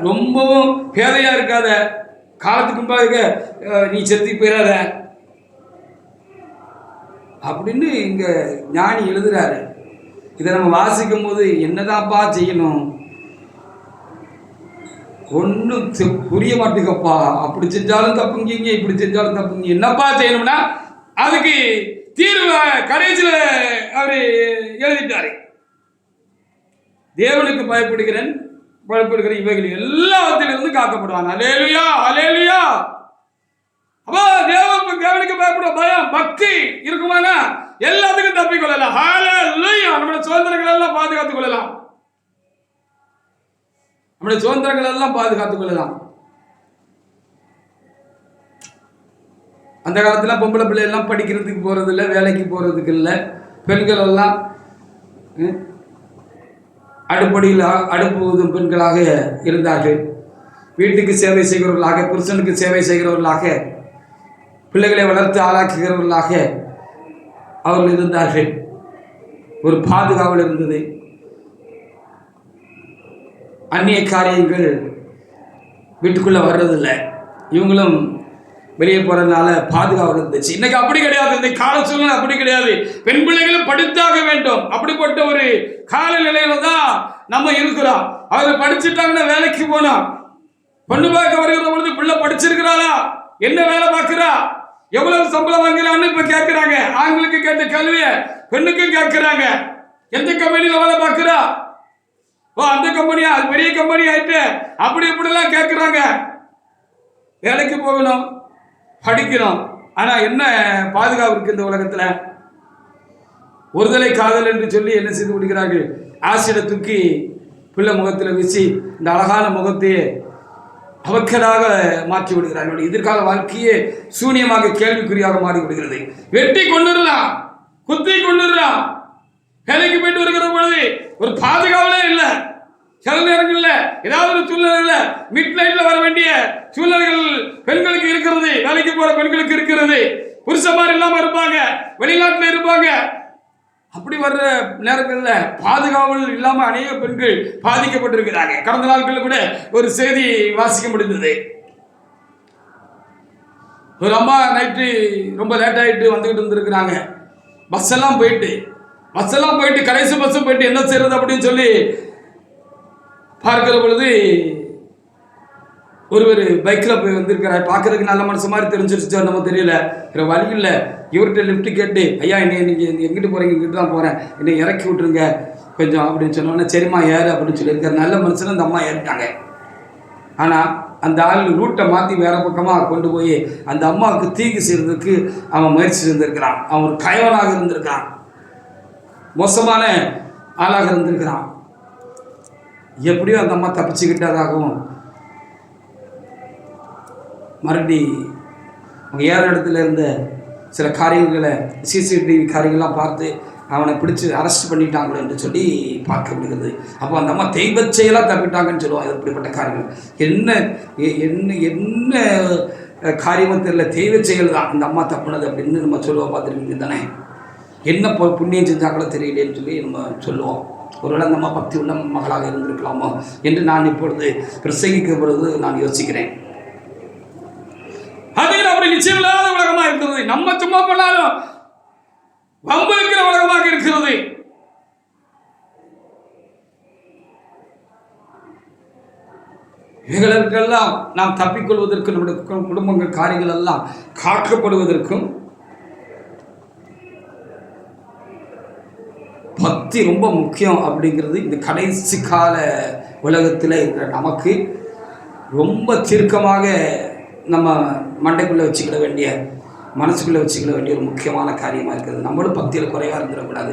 ரொம்பவும் பேதையா இருக்காத, காலத்துக்கு முன்பாக நீ செத்து போயிடாத அப்படின்னு இங்க ஞானி எழுதுறாரு. இதை நம்ம வாசிக்கும் போது என்னதான்ப்பா செய்யணும்? ஒன்றும் புரிய மாட்டேங்கப்பா. அப்படி செஞ்சாலும் தப்புங்க, இப்படி செஞ்சாலும் தப்புங்க. என்னப்பா செய்யணும்னா அதுக்கு தீர்வு கடைசியில் அவர் எழுதிட்டாரு. தேவனுக்கு பயப்படுகிறேன் இவைகள் எல்லாத்திலிருந்து காக்கப்படுவான். அல்லேலூயா, அல்லேலூயா. அப்போ தேவனுக்கு பயப்படுற பயம் பக்தி இருக்குமானா எல்லாத்துக்கும் தப்பிக்கொள்ளலாம். ஹல்லேலூயா. நம்முடைய சுதந்திரங்கள் எல்லாம் பாதுகாத்துக் கொள்ளலாம். நம்முடைய சுதந்திரங்கள் எல்லாம் பாதுகாத்துக் கொள்ளலாம். அந்த காலத்துல பொம்பளை பிள்ளை எல்லாம் படிக்கிறதுக்கு போறது இல்லை, வேலைக்கு போறதுக்கு இல்லை. பெண்கள் எல்லாம் அடுப்படியில் அடுப்பு ஊதும் பெண்களாக இருந்தார்கள். வீட்டுக்கு சேவை செய்கிறவர்களாக, புருஷனுக்கு சேவை செய்கிறவர்களாக, பிள்ளைகளை வளர்த்து ஆளாக்குகிறவர்களாக அவர்கள் இருந்தார்கள். ஒரு பாதுகாவல் இருந்தது. அந்நிய காரியங்கள் வீட்டுக்குள்ள வர்றதில்லை. இவங்களும் வெளியே போறதுனால பாதுகாவல் இருந்துச்சு. இன்னைக்கு அப்படி கிடையாது. இந்த கால சூழ்நிலை அப்படி கிடையாது. பெண் பிள்ளைகளும் படித்தாக வேண்டும். அப்படிப்பட்ட ஒரு கால நிலையில தான் நம்ம இருக்கிறோம். அவங்க படிச்சுட்டாங்கன்னா வேலைக்கு போனோம். பொண்ணு பார்க்க வருகிற பொழுது பிள்ளை படிச்சிருக்கிறாளா, என்ன வேலை பார்க்கிறா, எவ்வளவு சம்பளம் வாங்குறான்னு இப்ப கேட்கிறாங்க. ஆண்களுக்கு கேட்ட கேள்விய பெண்ணுக்கும் கேட்கிறாங்க. எந்த கம்பெனியில வேலை பார்க்கிறா? ஓ அந்த கம்பெனியா, அது பெரிய கம்பெனி ஆயிட்டு அப்படி இப்படிலாம் கேட்குறாங்க. வேலைக்கு போகணும், படிக்கணும். ஆனா என்ன பாதுகாப்பு இருக்கு இந்த உலகத்துல? ஒருதலை காதல் என்று சொல்லி என்ன செய்து விடுகிறார்கள்? ஆசிட தூக்கி பிள்ளை முகத்தில் வீசி இந்த அழகான முகத்தையே அவக்கடாக மாற்றி விடுகிறார்கள். எதிர்கால வாழ்க்கையே சூனியமாக கேள்விக்குறியாக மாறி விடுகிறது. வெட்டி கொண்டுடலாம், குத்தி கொண்டுடலாம். வேலைக்கு போயிட்டு வருகிற பொழுது ஒரு பாதுகாவலே இல்லை. சில நேரங்கள்ல ஏதாவது ஒரு சூழ்நிலையில மிட் நைட்ல வர வேண்டிய சூழ்நிலைகள் பெண்களுக்கு இருக்கிறது, வேலைக்கு போற பெண்களுக்கு இருக்கிறது. புருஷமார் இல்லாம இருப்பாங்க, வெளிநாட்டுல இருப்பாங்க. அப்படி வர்ற நேரங்களில் பாதுகாவல் இல்லாம அநேக பெண்கள் பாதிக்கப்பட்டிருக்கிறாங்க. கடந்த நாட்களில் கூட ஒரு செய்தி வாசிக்க முடிந்தது. ஒரு அம்மா நைட்டு ரொம்ப லேட் ஆகிட்டு வந்துகிட்டு இருந்திருக்கிறாங்க. பஸ் எல்லாம் போயிட்டு கடைசி பஸ் போயிட்டு என்ன செய்யறது அப்படின்னு சொல்லி பார்க்கிற பொழுது ஒருவர் பைக்கில் போய் வந்திருக்கிறார். பார்க்கறதுக்கு நல்ல மனசு மாதிரி தெரிஞ்சிருச்சோ நம்ம தெரியல. வேறு வழி இல்லை, இவர்கிட்ட லிஃப்ட் கேட்டு ஐயா நீங்கள் எங்கிட்டு போகிறீங்க? இங்கிட்டு தான் போகிறேன், என்னை இறக்கி விட்டுருங்க கொஞ்சம் அப்படின்னு சொன்னோன்னே சரிம்மா ஏறு அப்படின்னு சொல்லியிருக்காரு. நல்ல மனுஷன் அந்த அம்மா ஏறிட்டாங்க. ஆனால் அந்த ஆள் ரூட்டை மாற்றி வேற பக்கமாக கொண்டு போய் அந்த அம்மாவுக்கு தீங்கு செய்கிறதுக்கு அவன் முயற்சி இருந்திருக்கிறான். அவன் ஒரு கயவனாக இருந்திருக்கிறான், மோசமான ஆளாக இருந்திருக்கிறான். எப்படியோ அந்த அம்மா தப்பிச்சுக்கிட்டதாகவும் மறுபடி அவங்க ஏற இடத்துல இருந்த சில காரியங்களை சிசிடிவி காரியங்கள்லாம் பார்த்து அவனை பிடிச்சி அரெஸ்ட் பண்ணிட்டாங்களோ என்று சொல்லி பார்க்க முடிகிறது. அப்போ அந்த அம்மா தெய்வ செயலாக தப்பிட்டாங்கன்னு சொல்லுவோம். இது இப்படிப்பட்ட காரியங்கள் என்ன என்ன என்ன காரியமும் தெரியல, தெய்வ செயல் தான் இந்த அம்மா தப்புனது அப்படின்னு நம்ம சொல்லுவோம். பார்த்துருக்கீங்க தானே? என்ன புண்ணியம் செஞ்சாங்களோ தெரியலேன்னு சொல்லி நம்ம சொல்லுவோம். ஒருவேளை அந்த அம்மா பக்தி உள்ள மகளாக இருந்திருக்கலாமோ என்று நான் இப்பொழுது பிரசங்கிக்க பொழுது நான் யோசிக்கிறேன். அது அப்படி நிச்சயம் இல்லாத உலகமாக இருக்கிறது. நம்ம சும்மா பண்ணாலும் வம்பு இருக்கிற உலகமாக இருக்கிறது. இவைகளுக்கெல்லாம் நாம் தப்பிக்கொள்வதற்கும் நம்முடைய குடும்பங்கள் காரியங்கள் எல்லாம் காக்கப்படுவதற்கும் பக்தி ரொம்ப முக்கியம் அப்படிங்கிறது இந்த கடைசி கால உலகத்தில் இருக்கிற நமக்கு ரொம்ப தீர்க்கமாக நம்ம மண்டைக்குள்ளே வச்சுக்கிட வேண்டிய, மனசுக்குள்ளே வச்சுக்கிட வேண்டிய ஒரு முக்கியமான காரியமாக இருக்கிறது. நம்மளும் பக்தியில் குறைவாக இருந்துடக்கூடாது,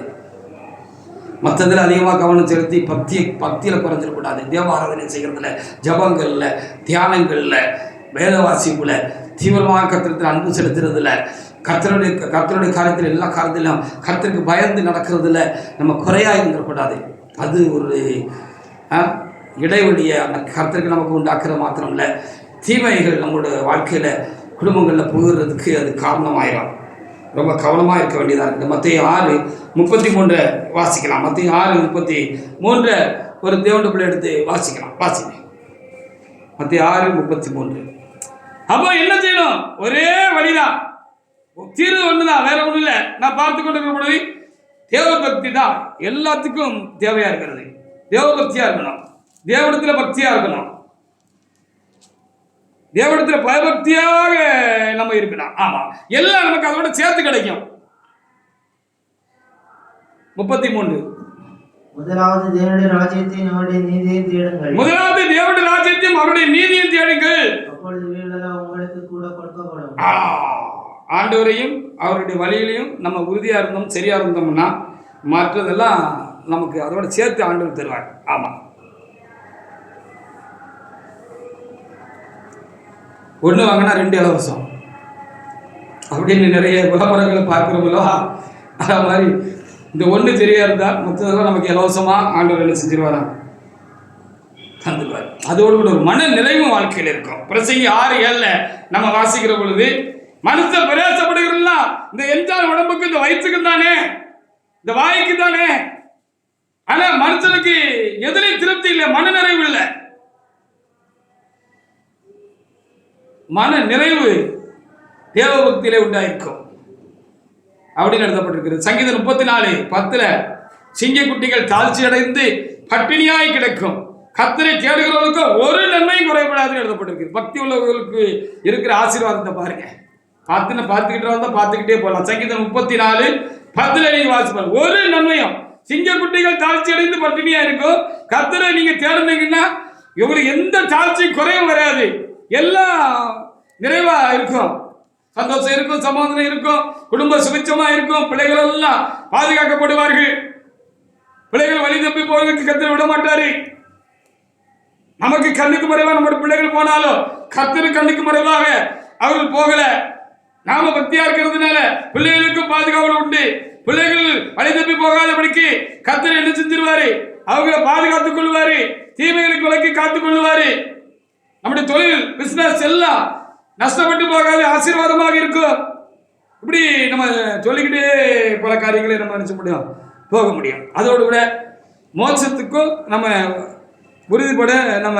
மற்றதில் அதிகமாக கவனம் செலுத்தி பக்தியில் குறைஞ்சிடக்கூடாது. தேவ ஆராதனை செய்கிறதுல, ஜபங்களில், தியானங்களில், வேத வாசிப்புல, தீவிரமாக கர்த்தரிடத்தில் அன்பு செலுத்துறதுல, கர்த்தருடைய காரியத்தில் எல்லா காரியத்திலும் கர்த்தருக்கு பயந்து நடக்கிறதுல நம்ம குறையாக இருந்துடக்கூடாது. அது ஒரு இடைவெளியை அந்த கர்த்தருக்கு நமக்கு உண்டாக்குறது மாத்திரம் இல்லை, தீமைகள் நம்மளோட வாழ்க்கையில் குடும்பங்களில் புகுறதுக்கு அது காரணமாயிடும். ரொம்ப கவனமாக இருக்க வேண்டியதாக இருக்குது. மத்திய 6:33 வாசிக்கலாம். மத்திய 6:33 ஒரு தேவனுடைய பிள்ளை எடுத்து வாசிக்கலாம். மத்திய 6:33. அப்போ என்ன செய்யணும்? ஒரே வழிதான், தீர்வு ஒண்ணுதான், வேற ஒன்றும் இல்லை. நான் பார்த்து கொண்டிருக்கிற பொழுது தேவ பக்தி தான் எல்லாத்துக்கும் தேவையா இருக்கிறது. தேவ பக்தியா இருக்கணும், தேவனிடத்துல பக்தியா இருக்கணும், தேவனிடத்துல பயபக்தியாக நம்ம இருக்கணும். ஆமா, எல்லாம் நமக்கு அதோட சேர்த்து கிடைக்கும். 33. முதலாவது தேவனுடைய ராஜ்யத்தையும் அவருடைய நீதியையும் தேடுங்கள். முதலாவது தேவனுடைய ராஜ்யத்தையும் அவருடைய நீதியையும் தேடுங்கள், அப்பொழுது இவைகளெல்லாம் உங்களுக்கு கூட கொடுக்கப்படும். ஆண்டவரையும் அவருடைய வழியிலையும் நம்ம உறுதியா இருந்தோம், சரியா இருந்தோம்னா மற்றதெல்லாம் நமக்கு அதோட சேர்த்து ஆண்டவர் தருவார். ஆமா, ஒன்று வாங்கினா 2 இலவசம் அப்படின்னு நிறைய விளம்பரங்களை பார்க்குறோங்களோ, அது மாதிரி இந்த ஒன்று சரியா இருந்தால் மற்றதெல்லாம் நமக்கு இலவசமாக ஆண்டவர் என்ன செஞ்சிருவாராம், தந்துடுவார். அதோடு கூட ஒரு மன நிறைவும் வாழ்க்கையில் இருக்கும். பிரசங்கி 6:7 நம்ம வாசிக்கிற பொழுது, மனுஷன் பிரயாசப்படுகிறா இந்த எஞ்சால் உடம்புக்கு, இந்த வயிற்றுக்கு தானே, இந்த வாய்க்கு தானே. ஆனா மனுஷனுக்கு எதிரையும் திருப்தி இல்லை, மன நிறைவு இல்லை. மன நிறைவு தேவ பக்தியிலே உண்டாயிருக்கும் அப்படின்னு எழுதப்பட்டிருக்கிறது. சங்கீதம் 34:10 சிங்கக்குட்டிகள் தாழ்ச்சி அடைந்து பட்டினியாய் கிடக்கும், கர்த்தரை தேடுகிறவர்களுக்கு ஒரு நன்மையும் குறைபடாதுன்னு எழுதப்பட்டிருக்கு. பக்தி உள்ளவர்களுக்கு இருக்கிற ஆசீர்வாதத்தை பாருங்க. பார்த்துக்கிட்டே வந்தா பார்த்துக்கிட்டே போகலாம். சங்கீதம் 34:10 நீங்க வாசிப்பாரு, ஒரு நன்மையும் சிங்கக்குட்டிகள் தாழ்ச்சி அடைந்து பட்டினியா இருக்கும். கர்த்தரை நீங்க தேடினீங்கன்னா உங்களுக்கு எந்த தாழ்ச்சி குறையும் வராது. எல்லாம் நிறைவா இருக்கும், சந்தோஷம் இருக்கும், சமாதானம் இருக்கும், குடும்ப சுபிச்சமா இருக்கும், பிள்ளைகள் எல்லாம் பாதுகாக்கப்படுவார்கள். பிள்ளைகள் வழி தப்பி போவதற்கு கர்த்தர் விட மாட்டாரு. நமக்கு கண்ணுக்கு மறைவா நம்முடைய பிள்ளைகள் போனாலும் கர்த்தர் கண்ணுக்கு மறைவாக அவர்கள் போகல. நாம பக்தியா இருக்கிறதுனால பிள்ளைகளுக்கும் பாதுகாவல் உண்டு. பிள்ளைகள் வழி தப்பி போகாதபடிக்கு கர்த்தர் என்ன செஞ்சிருவாரு, அவங்களை பாதுகாத்துக் கொள்வாரு, தீமைகளுக்கு விலக்கி காத்துக் கொள்வாரு. நம்முடைய தொழில் பிசினஸ் எல்லாம் நஷ்டப்பட்டு போகாது, ஆசீர்வாதமாக இருக்கும். இப்படி நம்ம சொல்லிக்கிட்டே பல காரியங்களை நம்ம நினைச்ச முடியும், போக முடியும். அதோடு கூட மோட்சத்துக்கும் நம்ம உறுதிப்பட நம்ம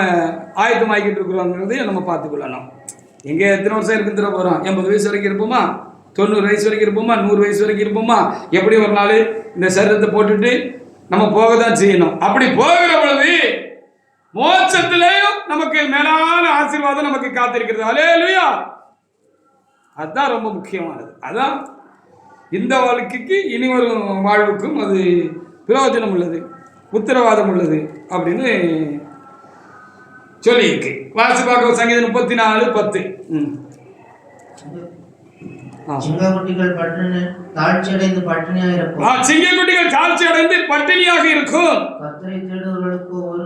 ஆயத்தமாகிக்கிட்டு இருக்கிறோங்கிறதையும் நம்ம பார்த்துக்கொள்ளணும். எங்கே எத்தனை வருஷம் இருக்குன்னு தர போகிறோம்? 80 வயசு வரைக்கும் இருப்போமா? 90 வயசு வரைக்கும் இருப்போமா? 100 வயசு வரைக்கும் இருப்போமா? எப்படி ஒரு நாள் இந்த சரீரத்தை போட்டுட்டு நம்ம போக தான் செய்யணும். அப்படி போகிற பொழுது மோட்சத்திலேயும் நமக்கு மேலான ஆசீர்வாதம் நமக்கு காத்திருக்கிறது. அல்லேலூயா! அதுதான் ரொம்ப முக்கியமானது. அதான் இந்த வாழ்க்கைக்கு இனி வரும் வாழ்வுக்கும் அது பிரயோஜனம் உள்ளது, உத்தரவாதம் உள்ளது அப்படின்னு சொல்லியிருக்கு. வாசிப்பாக்க சங்கீதம் 34:10. சிங்கக்குட்டிகள் தாழ்ச்சி அடைந்து பட்டினியாக இருக்கும். சிங்கக்குட்டிகள் தாழ்ச்சி அடைந்து பட்டினியாக இருக்கும். கர்த்தரை தேடுகிறவர்களுக்கோ ஒரு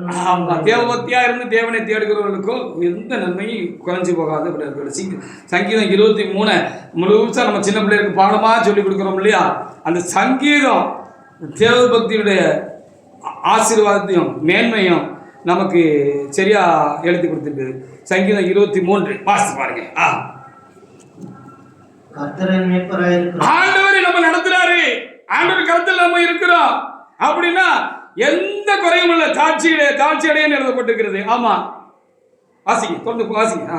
தேவபக்தியா இருந்து தேவனை தேடுகிறவர்களுக்கோ எந்த நன்மையும் குறைஞ்சி போகாது. சங்கீதம் 23 முழுசா நம்ம சின்ன பிள்ளைகளுக்கு பாடமா சொல்லி கொடுக்குறோம் இல்லையா? அந்த சங்கீதம் தேவபக்தியுடைய ஆசீர்வாதத்தையும் மேன்மையும் நமக்கு சரியா எழுதி கொடுத்திருக்குது. சங்கீதம் 23 வாசித்து பாருங்க. ஆண்டவர் நம்ம நடத்துறாரு, ஆண்டவர் கருத்தில் நம்ம இருக்கிறோம் அப்படின்னா எந்த குறையும் இல்ல. தாழ்ச்சி அடையன்னு எழுதப்பட்டிருக்கிறது. ஆமா, வாசிங்க, தொடர்ந்து வாசிங்க.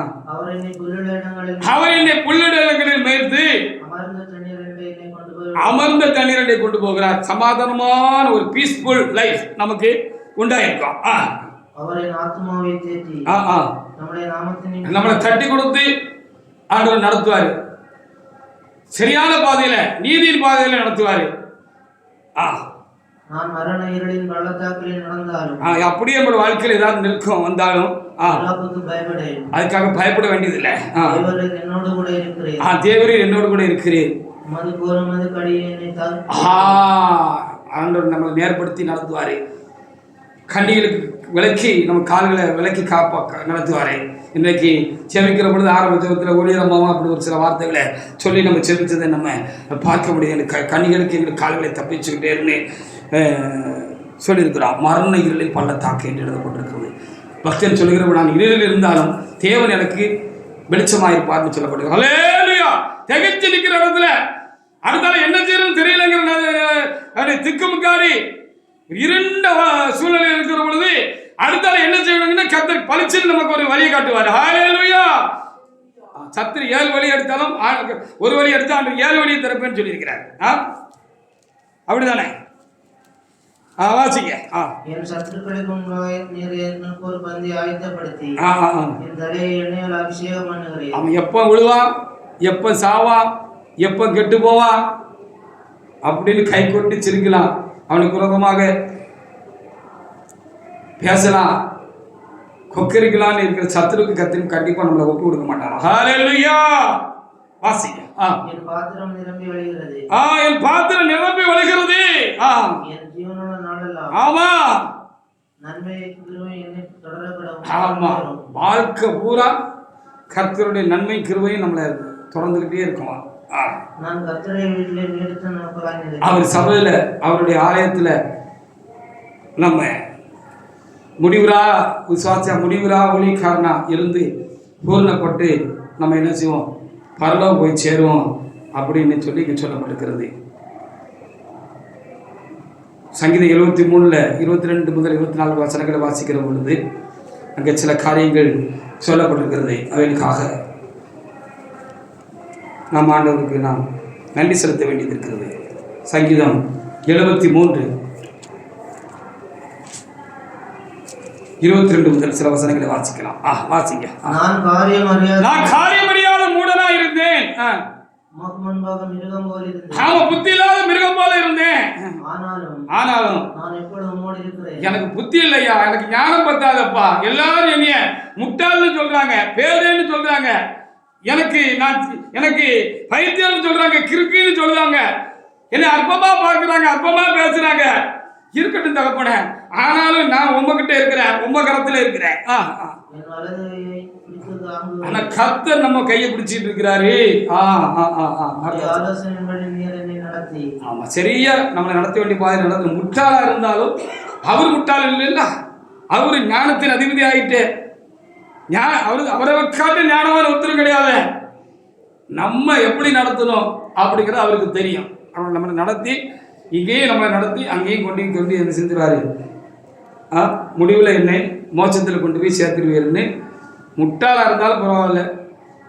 அவர் என்னை புல்லிடங்களில் மேய்த்து அமர்ந்த தண்ணீரை கொண்டு போகிறார். சமாதானமான ஒரு பீஸ்ஃபுல் லைஃப் நமக்கு உண்டாயிருக்கும். நம்மளை தட்டி கொடுத்து ஆண்டவர் நடத்துவாரு, சரியான பாதையில நீதியின் பாதையில நடத்துவாரு. அப்படியே நம்மளோட வாழ்க்கையில் ஏதாவது நிற்கும் வந்தாலும் அதுக்காக பயப்பட வேண்டியது இல்லை. தேவரீர் என்னோடு கூட இருக்கிறேன். ஆண்டவர் நம்மளை நேர்படுத்தி நடத்துவாரு. கண்ணிகளுக்கு விளக்கி நம்ம கால்களை விளக்கி நடத்துவாரு. இன்றைக்கு செவிக்கிற பொழுது ஆரம்பத்தில் ஒளிரமாவும் அப்படி ஒரு சில வார்த்தைகளை சொல்லி நம்ம செவிச்சதை நம்ம பார்க்க முடியும். கண்ணிகளுக்கு எங்களுக்கு கால்களை தப்பிச்சுக்கிட்டே இருந்து சொல்லியிருக்கிறோம். மரண இருளில் பள்ளத்தாக்கு என்று எழுதப்பட்டிருக்கிறது. பக்தன் சொல்லுகிறப்ப நான் இருளில் இருந்தாலும் தேவன் எனக்கு வெளிச்சமாயிருப்பார்னு சொல்லப்படுகிறது. அல்லேலூயா! திகைச்சு நிற்கிற இடத்துல அடுத்தால என்ன செய்யணும்னு தெரியலங்கிற திக்குமுக்காடி இருண்ட சூழ்நிலை இருக்கிற பொழுது அடுத்தால என்ன செய்யணும்னா கர்த்தர் பளிச்சுன்னு நமக்கு ஒரு வழியை காட்டுவார். ஹல்லேலூயா! சத்துரு 7 வழி எடுத்தாலும் ஒரு வழி எடுத்தா 7 வழியை திறப்பேன்னு சொல்லியிருக்கிறார். அப்படிதானே? வாசிங்க. என் சத்துருக்களுக்கு முன்பாக ஒரு பந்தி ஆயத்தப்படுத்தி என் தலையை எண்ணெயால் அபிஷேகம் பண்ணுகிறேன். அவன் எப்போ விழுவான், எப்போ சாவான், எப்போ கெட்டு போவான் அப்படின்னு கை கொட்டி சிரிக்கலாம், அவனுக்கு விரோதமாக பேசலாம், கொக்கரிக்கலான்னு இருக்கிற சத்துருக்கு கத்திரி கண்டிப்பா நம்மளை ஒப்பு கொடுக்க மாட்டாங்க. ஹல்லேலூயா! வாசிங்க. என் பாத்திரம் நிரம்பி வழிகிறது. என் பாத்திரம் நிரம்பி வழிகிறது. என் ஜீவனோட நாளெல்லாம் ஆமா நன்மை கிருபை என்னை தொடரப்படும். ஆமா, வாழ்க்கை பூரா கர்த்தருடைய நன்மை கிருபையும் நம்மளை தொடர்ந்துகிட்டே இருக்கும். நான் கர்த்தருடைய வீட்டிலே நீடித்து நடப்பதாக அவர் சபையில அவருடைய ஆலயத்துல நம்ம முடிவுரா விசுவாசியா முடிவுரா ஒளிக்காரனா இருந்து பூர்ணப்பட்டு நம்ம என்ன செய்வோம், பரலோகம் போய் சேருவோம் அப்படின்னு சொல்லி இங்கே சொல்லப்பட்டிருக்கிறது. சங்கீதம் 73 22 முதல் 24 வசனங்களை வாசிக்கிற பொழுது அங்கே சில காரியங்கள் சொல்லப்பட்டிருக்கிறது. அவைகளுக்காக நாம் ஆண்டவருக்கு நாம் நன்றி செலுத்த வேண்டியது இருக்கிறது. சங்கீதம் 73 22 முதல் சில வசனங்களை வாசிக்கலாம். வாசிங்க. நான் காரியம் அறியாத மூடனா இருந்தேன். உமக்கு முன்பாக மிருகம் போல் இருந்தேன். ஆமா, புத்தி இல்லாத மிருகம் போல இருந்தேன். ஆனாலும் நான் எப்பொழுதும் உம்மோடு இருக்கிறேன். எனக்கு புத்தி இல்லையா, எனக்கு ஞானம் பத்தாதப்பா. எல்லாரும் என்னைய முட்டாள்னு சொல்றாங்க, பேதேன்னு சொல்றாங்க, எனக்கு பைத்தியம்னு சொல்றாங்க, கிறுக்குன்னு சொல்றாங்க, என்னை அற்பமா பார்க்கிறாங்க, அற்பமா பேசுறாங்க. இருக்கட்டும் தகப்பனே, ஆனாலும் நான் உங்ககிட்ட இருக்கிறேன், உங்க கரத்துல இருக்கிறேன். என் வலது கையை பிடித்து தாங்கு. ஆனா கர்த்தர் நம்ம கையை பிடிச்சிட்டு இருக்கிறாரு. ஆலோசனையின்படி நீர் என்னை நடத்தி. ஆமா, சரியா நம்மளை நடத்த வேண்டிய பாதை நடந்து. முட்டாளா இருந்தாலும் அவர் முட்டாள் இல்லைல்ல, அவரு ஞானத்தின் அதிபதி ஆயிட்டு. அவரை காட்டு ஞானமான ஒருத்தரும் கிடையாது. நம்ம எப்படி நடத்தணும் அப்படிங்கிறது அவருக்கு தெரியும். அவர் நம்மளை நடத்தி, இங்கேயும் நம்மளை நடத்தி அங்கேயும் கொண்டு என்ன செஞ்சிருவாரு. முடிவில் என்னை மோட்சத்தில் கொண்டு போய் சேர்த்துருவீர்னு. முட்டாளாக இருந்தாலும் பரவாயில்ல,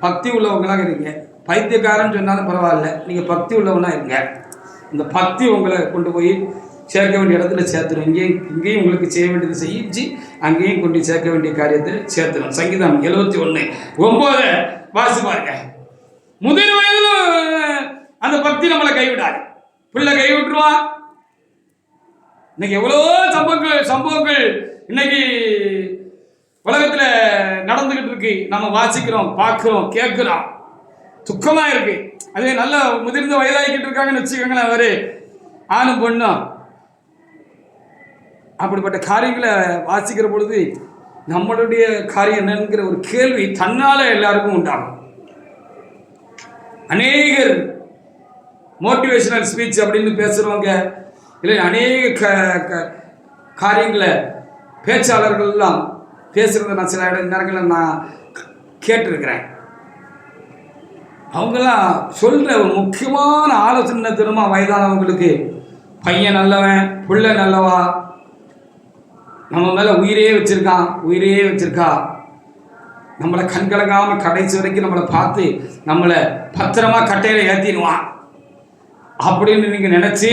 பக்தி உள்ளவங்களாக இருங்க. பைத்தியக்காரன்னு சொன்னாலும் பரவாயில்ல, நீங்கள் பக்தி உள்ளவனா இருங்க. இந்த பக்தி உங்களை கொண்டு போய் சேர்க்க வேண்டிய இடத்துல சேர்த்துடும். இங்கேயும் உங்களுக்கு செய்ய வேண்டியது செஞ்சு அங்கேயும் கொண்டு சேர்க்க வேண்டிய காரியத்தை சேர்த்துடும். சங்கீதம் 71:9 வாசி பாருங்க. முதிர் வயதில் அந்த பக்தி நம்மளை கைவிடாது. பிள்ளை கைவிட்டுருவான். இன்னைக்கு எவ்வளோ சம்பவங்கள் இன்னைக்கு உலகத்தில் நடந்துகிட்டு இருக்கு. நம்ம வாசிக்கிறோம், பார்க்கிறோம், கேட்கிறோம். துக்கமா இருக்கு. அதே நல்ல முதிர்ந்த வயதாகிக்கிட்டு இருக்காங்கன்னு வச்சுக்கோங்களேன். அவரு ஆணும் பொண்ணும் அப்படிப்பட்ட காரியங்களை வாசிக்கிற பொழுது நம்மளுடைய காரியம் என்னங்கிற ஒரு கேள்வி தன்னால எல்லாருக்கும் உண்டாகும். அநேகர் மோட்டிவேஷனல் ஸ்பீச் அப்படின்னு பேசுறவங்க இல்லை, அநேக காரியங்களை பேச்சாளர்கள்லாம் பேசுறத நான் சில நேரங்களில் நான் கேட்டிருக்கிறேன். அவங்கெல்லாம் சொல்ற ஒரு முக்கியமான ஆலோசனை தெரியுமா? வயதானவங்களுக்கு, பையன் நல்லவன், பிள்ளை நல்லவா, நம்ம மேல உயிரே வச்சிருக்கா, நம்மளை கண்கலங்காம கடைசி வரைக்கும் நம்மளை பார்த்து நம்மளை பத்திரமா கட்டையில ஏற்றிடுவான் அப்படின்னு நீங்க நினைச்சு,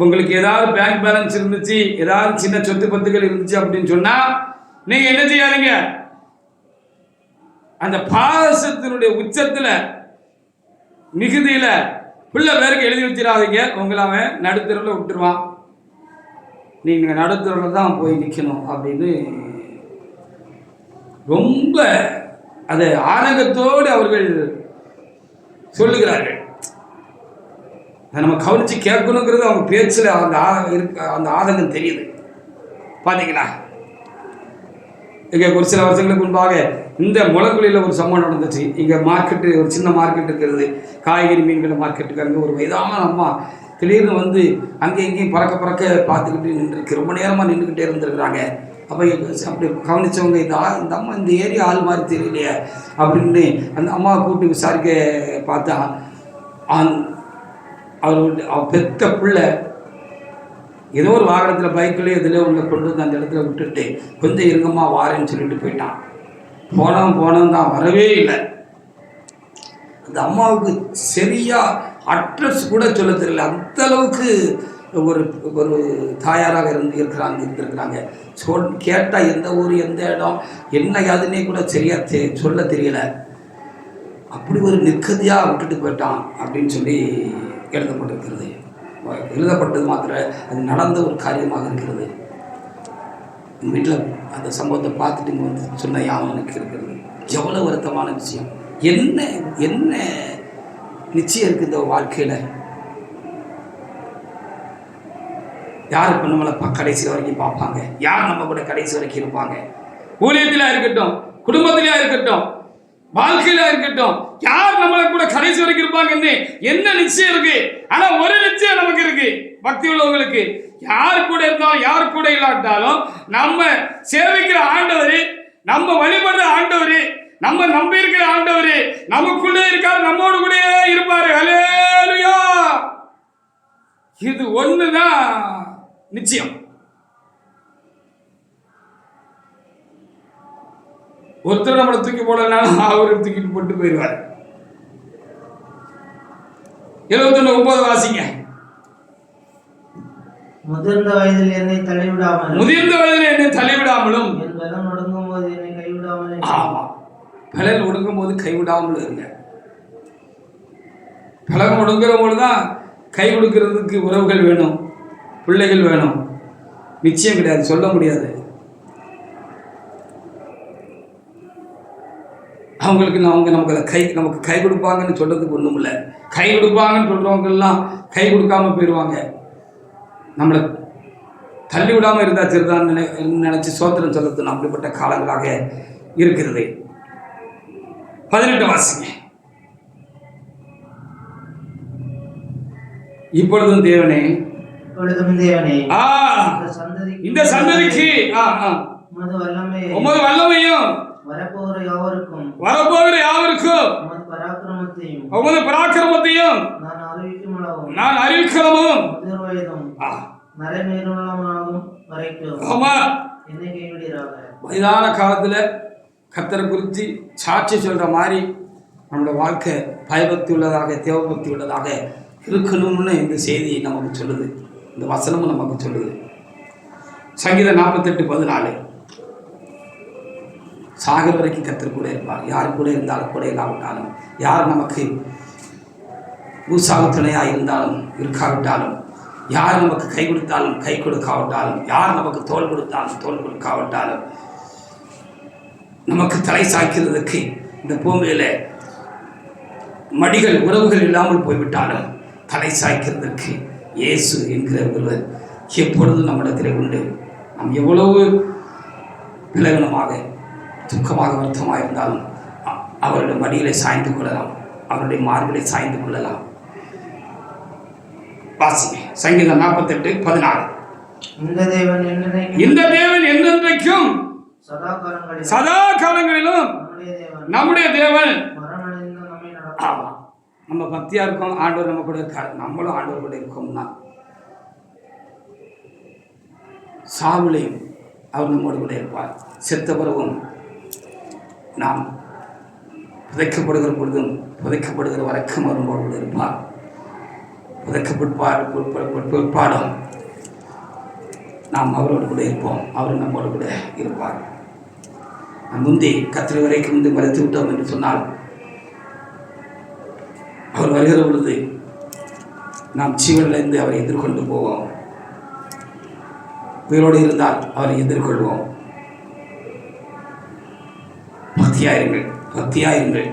உங்களுக்கு ஏதாவது பேங்க் பேலன்ஸ் இருந்துச்சு, ஏதாவது சின்ன சொத்து பத்துகள் இருந்துச்சு அப்படின்னு சொன்னா நீங்க என்ன செய்யாதீங்க. அந்த பாசத்தினுடைய உச்சத்துல மிகுதியில பிள்ளை பேருக்கு எழுதி வச்சிடாதீங்க. உங்களை அவன் நடுத்தரவில் விட்டுருவான். நீங்க நடுத்தரவில் தான் போய் நிற்கணும் அப்படின்னு ரொம்ப அதை ஆனந்தத்தோடு அவர்கள் சொல்லுகிறார்கள். அதை நம்ம கவனிச்சு கேட்கணுங்கிறது அவங்க பேச்சில் அந்த ஆதங்கம் தெரியுது. பார்த்தீங்களா? இங்கே ஒரு சில வருஷங்களுக்கு முன்பாக இந்த முளக்குழியில் ஒரு சம்பவம் நடந்துச்சு. இங்கே மார்க்கெட்டு, ஒரு சின்ன மார்க்கெட் இருக்கிறது, காய்கறி மீன்கள் மார்க்கெட்டுக்கு. அங்கே ஒரு வயதான அம்மா திடீர்னு வந்து அங்கே எங்கேயும் பறக்க பார்த்துக்கிட்டு நின்றுருக்கு. ரொம்ப நேரமாக நின்றுக்கிட்டே இருந்திருக்கிறாங்க. அப்போ அப்படி கவனித்தவங்க, இந்த அம்மா இந்த ஏரியா ஆள் மாதிரி தெரியலையே அப்படின்னு அந்த அம்மாவை கூப்பிட்டு விசாரிக்க பார்த்தா, அவர் பெத்த பிள்ளை ஏதோ ஒரு வாகனத்தில் பைக்கில் இதில் உள்ள கொண்டு வந்து அந்த இடத்துல விட்டுட்டு கொஞ்சம் இருங்கம்மா வாரேன்னு சொல்லிட்டு போயிட்டான். போனவன் தான் வரவே இல்லை. அந்த அம்மாவுக்கு சரியா அட்ரஸ் கூட சொல்ல தெரியல. அந்த அளவுக்கு ஒரு தாயாராக இருந்திருக்கிறாங்க. கேட்டால் எந்த ஊர், எந்த இடம், என்ன யாதுன்னே கூட சரியா சொல்ல தெரியல. அப்படி ஒரு நிற்கதியாக விட்டுட்டு போயிட்டான் அப்படின்னு சொல்லி எழுதப்பட்டிருக்கிறது. எழுதப்பட்டது மாத்திர அது நடந்த ஒரு காரியமாக இருக்கிறது. எங்கள் வீட்டில் அந்த சம்பவத்தை பார்த்துட்டு இங்கே வந்து சொன்ன யாவும் எனக்கு இருக்கிறது. எவ்வளோ வருத்தமான விஷயம். என்ன நிச்சயம் இருக்குது இந்த வாழ்க்கையில்? யார் இப்போ நம்மளை கடைசி வரைக்கும் பார்ப்பாங்க? யார் நம்ம கூட கடைசி வரைக்கும் இருப்பாங்க? ஊழியத்திலா இருக்கட்டும், குடும்பத்திலா இருக்கட்டும், வாழ்க்கையில இருக்கட்டும், யார் நம்மளை கூட கடைசி வரைக்கும் இருப்பாங்கன்னு என்ன நிச்சயம் இருக்கு? ஆனா ஒரு நிச்சயம் நமக்கு இருக்கு, பக்தி உள்ளவங்களுக்கு. யார் கூட இருந்தாலும் யார் கூட இல்லாட்டாலும் நம்ம சேவிக்கிற ஆண்டவர், நம்ம வழிபடுற ஆண்டவர், நம்ம நம்பி இருக்கிற ஆண்டவர் நமக்குள்ளே இருக்காரு, நம்மோடு கூட இருப்பாரு. ஹல்லேலூயா! இது ஒண்ணுதான் நிச்சயம். ஒருத்தர் நம்மளை தூக்கி போடலனாலும் அவரு தூக்கிட்டு போட்டு போயிடுவார். 71:9 வாசிங்க. முதிர்ந்த வயதில் என்னை தள்ளிவிடாமலும் என் பலன் ஒடுங்கும் போது என்னை கைவிடாமலும். ஆமா, பலன் ஒடுங்கும் போது கைவிடாமலும் இருங்க. பழகம் ஒடுங்குறவங்க தான் கை கொடுக்கறதுக்கு உறவுகள் வேணும், பிள்ளைகள் வேணும். நிச்சயம் கிடையாது, சொல்ல முடியாது. அவங்களுக்கு நமக்கு கை கொடுப்பாங்கன்னு சொல்றதுக்கு ஒன்றும் இல்லை. கை கொடுப்பாங்கன்னு சொல்றவங்கெல்லாம் கை கொடுக்காம போயிடுவாங்க. நம்மளை தள்ளி விடாமல் இருந்தால் சரிதான் நினைச்சு சோத்திரம் சொல்றது அப்படிப்பட்ட காலங்களாக இருக்கிறது. 18 வாசிங்க. இப்பொழுதும் தேவனே, இந்த சந்ததிக்கு உமது வல்லமையும் வரப்போகிற யாவருக்கும் உமது பராக்கிரமத்தையும் நான் அறிவிக்கிறமும் வயதான காலத்துல கர்த்தரை குறித்து சாட்சி சொல்ற மாதிரி நம்மளோட வாழ்க்கை பயபக்தி உள்ளதாக, தேவபக்தி உள்ளதாக இருக்கணும்னு இந்த செய்தி நமக்கு சொல்லுது. இந்த வசனமும் நமக்கு சொல்லுது. சங்கீதம் 48:14. சாகர வரைக்கும் கர்த்தர் கூட இருப்பார். யார் கூட இருந்தாலும் கூட இல்லாவிட்டாலும், யார் நமக்கு உற்சாக துணையாக இருந்தாலும் இருக்காவிட்டாலும், யார் நமக்கு கை கொடுத்தாலும் கை கொடுக்காவிட்டாலும், யார் நமக்கு தோல் கொடுத்தாலும் தோல் கொடுக்காவிட்டாலும், நமக்கு தலை சாய்க்கிறதுக்கு இந்த பூமியில மடிகள் உறவுகள் இல்லாமல் போய்விட்டாலும் தலை சாய்க்கிறதுக்கு இயேசு என்கிற ஒருவர் எப்பொழுதும் நம்மிடத்திலே உண்டு. நாம் எவ்வளவு விலகனமாக துக்கமாக வருத்தமாக இருந்தாலும் அவருடைய மடியிலே சாய்ந்து கொள்ளலாம், அவருடைய மார்பிலை சாய்ந்து கொள்ளலாம். வாசிங்க சங்கீதம் 48:14. இந்த தேவன் என்றென்றைக்கும் சதா காலங்களிலும் நம்முடைய தேவன். ஆமா, நம்ம பக்தியா இருக்கோம், ஆண்டவர் நம்ம கூட இருக்காரு, நம்மளும் ஆண்டவர் கூட இருக்கோம்னா சாவுலையும் அவர் நம்மோடு கூட இருப்பார். செத்த பிறகும் நாம் புதைக்கப்படுகிற பொழுதும் புதைக்கப்படுகிற வரைக்கும் அவர் நம்மோடு கூட இருப்பார். புதைக்கப்பட்பாடும் நாம் அவரோடு கூட இருப்போம், அவர் நம்மோடு கூட இருப்பார். முந்தி கத்திரை வரைக்கும் வந்து மறைத்து விட்டோம் என்று சொன்னால் அவர் வருகிற பொழுது நாம் ஜீவனிலிருந்து அவரை எதிர்கொண்டு போவோம். உயிரோடு இருந்தால் அவரை எதிர்கொள்வோம். பக்தியாயிருங்கள், பக்தியாயிருங்கள்,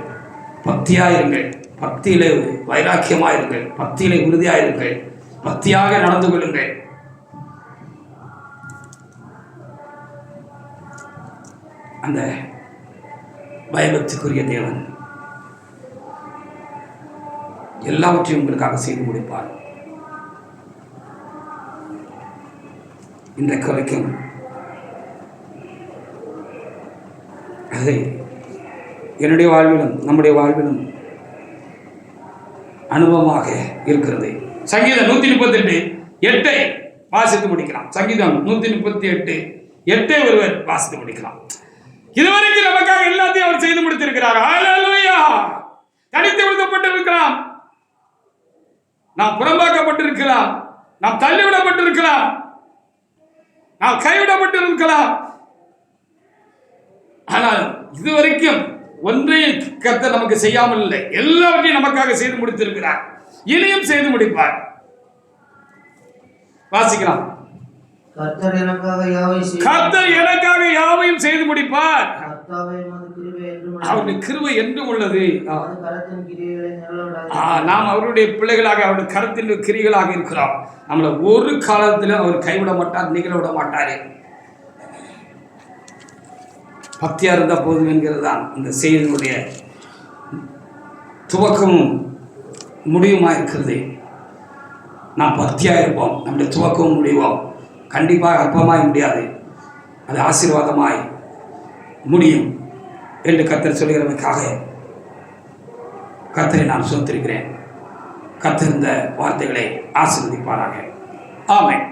பக்தியாயிருங்கள், பக்தியிலே வைராக்கியமாயிருங்கள், பக்தியிலே உறுதியாயிருங்கள், பக்தியாக நடந்து கொள்ளுங்கள். அந்த பயபக்திக்குரிய தேவன் எல்லாவற்றையும் உங்களுக்காக செய்து முடிப்பார். இன்றைக்கு வரைக்கும் அதை என்னுடைய வாழ்விலும் நம்முடைய வாழ்விலும் அனுபவமாக இருக்கிறது. சங்கீதம் 138:8 வாசித்து முடிக்கலாம். சங்கீதம் 138:8 ஒருவர் வாசித்து முடிக்கலாம். இதுவரைக்கும் நமக்காக எல்லாத்தையும் அவர் செய்து முடித்திருக்கிறார். ஹல்லேலூயா. தனித்து விடுதப்பட்டிருக்கலாம், நாம் புறம்பாக்கப்பட்டிருக்கலாம், நாம் தள்ளிவிடப்பட்டிருக்கலாம், நாம் கைவிடப்பட்டிருக்கலாம். ஆனால் இதுவரைக்கும் ஒன்றையும் கர்த்தர் நமக்கு செய்யாமல் இல்லை, எல்லாவற்றையும் நமக்காக செய்து முடித்திருக்கிறார். இனியும் செய்து முடிப்பார். வாசிக்கலாம். கர்த்தர் எனக்காக யாவையும் செய்து முடிப்பார். அவருடைய கிருபை என்றும் உள்ளது. நாம் அவருடைய பிள்ளைகளாக அவருடைய கரத்தின் கிரிகளாக இருக்கிறோம். நம்மளை ஒரு காலத்தில் அவர் கைவிட மாட்டார், நிகழ விட மாட்டாரு. பக்தியா இருந்த போதும் என்கிறது தான் இந்த செய்தியினுடைய துவக்கமும் முடிவுமா இருக்கிறது. நாம் பக்தியாக இருப்போம், நம்முடைய துவக்கமும் முடிவோம். கண்டிப்பாக அற்பமாய் முடியாது, அது ஆசீர்வாதமாய் முடியும் என்று கர்த்தர் சொல்கிறவனுக்காக கர்த்தரை நான் சோத்திருக்கிறேன். கர்த்தர் இந்த வார்த்தைகளை ஆசீர்வதிப்பாராக. ஆமென்.